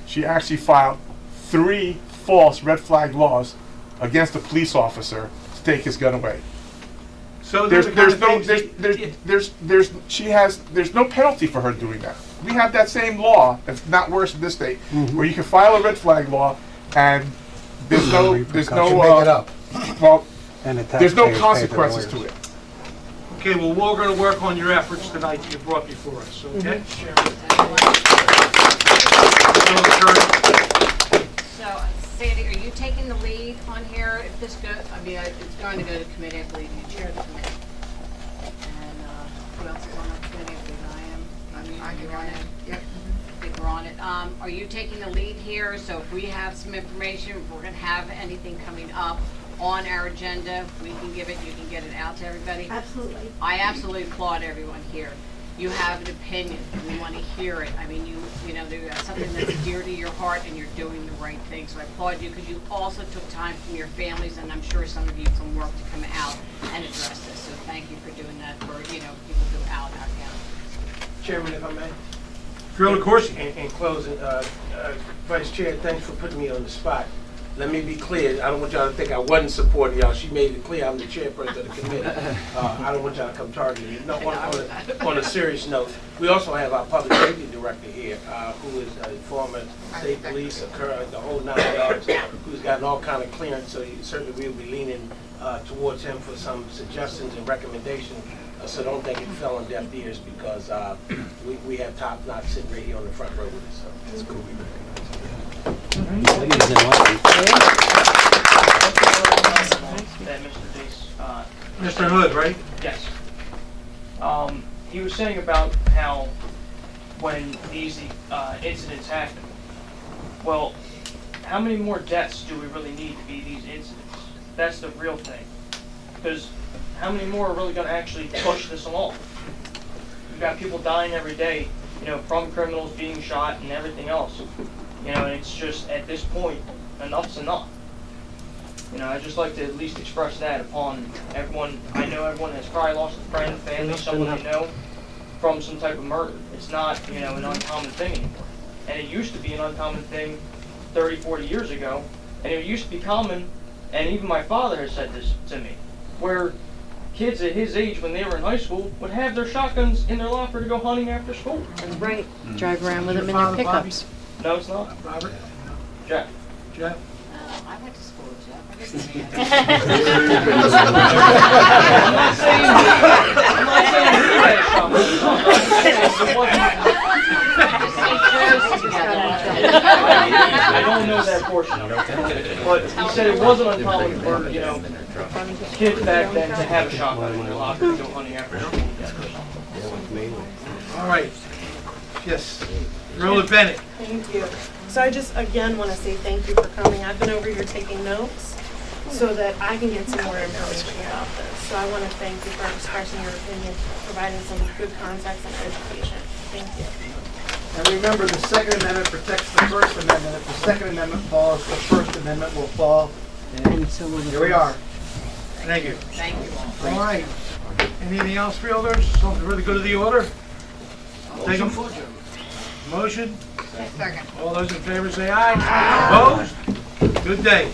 She actually filed 3 false red flag laws against a police officer to take his gun away. So There's no penalty for her doing that. We have that same law, that's not worse in this state, where you can file a red flag law and there's no You make it up. well, And the there's no taxpayers pay the consequences to lawyers. it. Okay, well, we're going to work on your efforts tonight that you brought before us, okay? So, Sandy, are you taking the lead on here? If this goes, I mean, it's going to go to committee, I believe you chair the committee. And who else is on the committee? I believe I am. I mean, you're on it. Yep. I think we're on it. Are you taking the lead here? So if we have some information, if we're going to have anything coming up on our agenda, we can give it, you can get it out to everybody? Absolutely. I absolutely applaud everyone here. You have an opinion, and we want to hear it. I mean, you know, there's something that's dear to your heart, and you're doing the right thing. So I applaud you, because you also took time from your families, and I'm sure some of you some work to come out and address this. So thank you for doing that for, you know, people throughout our county. Chairman, if I may? Freeholder Corsi. In closing, Vice Chair, thanks for putting me on the spot. Let me be clear, I don't want y'all to think I wasn't supporting y'all. She made it clear I'm the chairperson of the committee. I don't want y'all to come target me. No, on a serious note, we also have our public safety director here, who is a former state police, the whole 9 yards, who's gotten all kind of clearance, so certainly we'll be leaning towards him for some suggestions and recommendations. So don't think it fell on deaf ears, because we have top notch sitting right here on the front row with us. So that's cool. Mr. Hood, right? Yes. He was saying about how when these incidents happen, well, how many more deaths do we really need to be these incidents? That's the real thing. Because how many more are really going to actually push this along? We've got people dying every day, you know, from criminals being shot and everything else. You know, and it's just, at this point, enough's enough. You know, I'd just like to at least express that upon everyone. I know everyone has probably lost a friend, family, someone they know from some type of murder. It's not, you know, an uncommon thing anymore. And it used to be an uncommon thing 30, 40 years ago. And it used to be common, and even my father has said this to me, where kids at his age, when they were in high school, would have their shotguns in their locker to go hunting after school. That's right. Drive around with them in their pickups. No, it's not. Robert? Jeff. Jeff? I went to school, Jeff. I didn't say I'm not saying he had a shotgun. I don't know that portion of it. But he said it wasn't uncommon for, you know, kids back then to have a shotgun in their locker to go hunting after school. All right. Yes. Freeholder Bennett. Thank you. So I just, again, want to say thank you for coming. I've been over here taking notes so that I can get some more information about this. So I want to thank you for expressing your opinion, providing some good context and education. Thank you. And remember, the Second Amendment protects the First Amendment. If the Second Amendment falls, the First Amendment will fall. And so here we are. Thank you. Thank you all. All right. Anything else, freeholders? Something really go to the order? Take them. Motion? Second. All those in favor say aye. Opposed? Good day.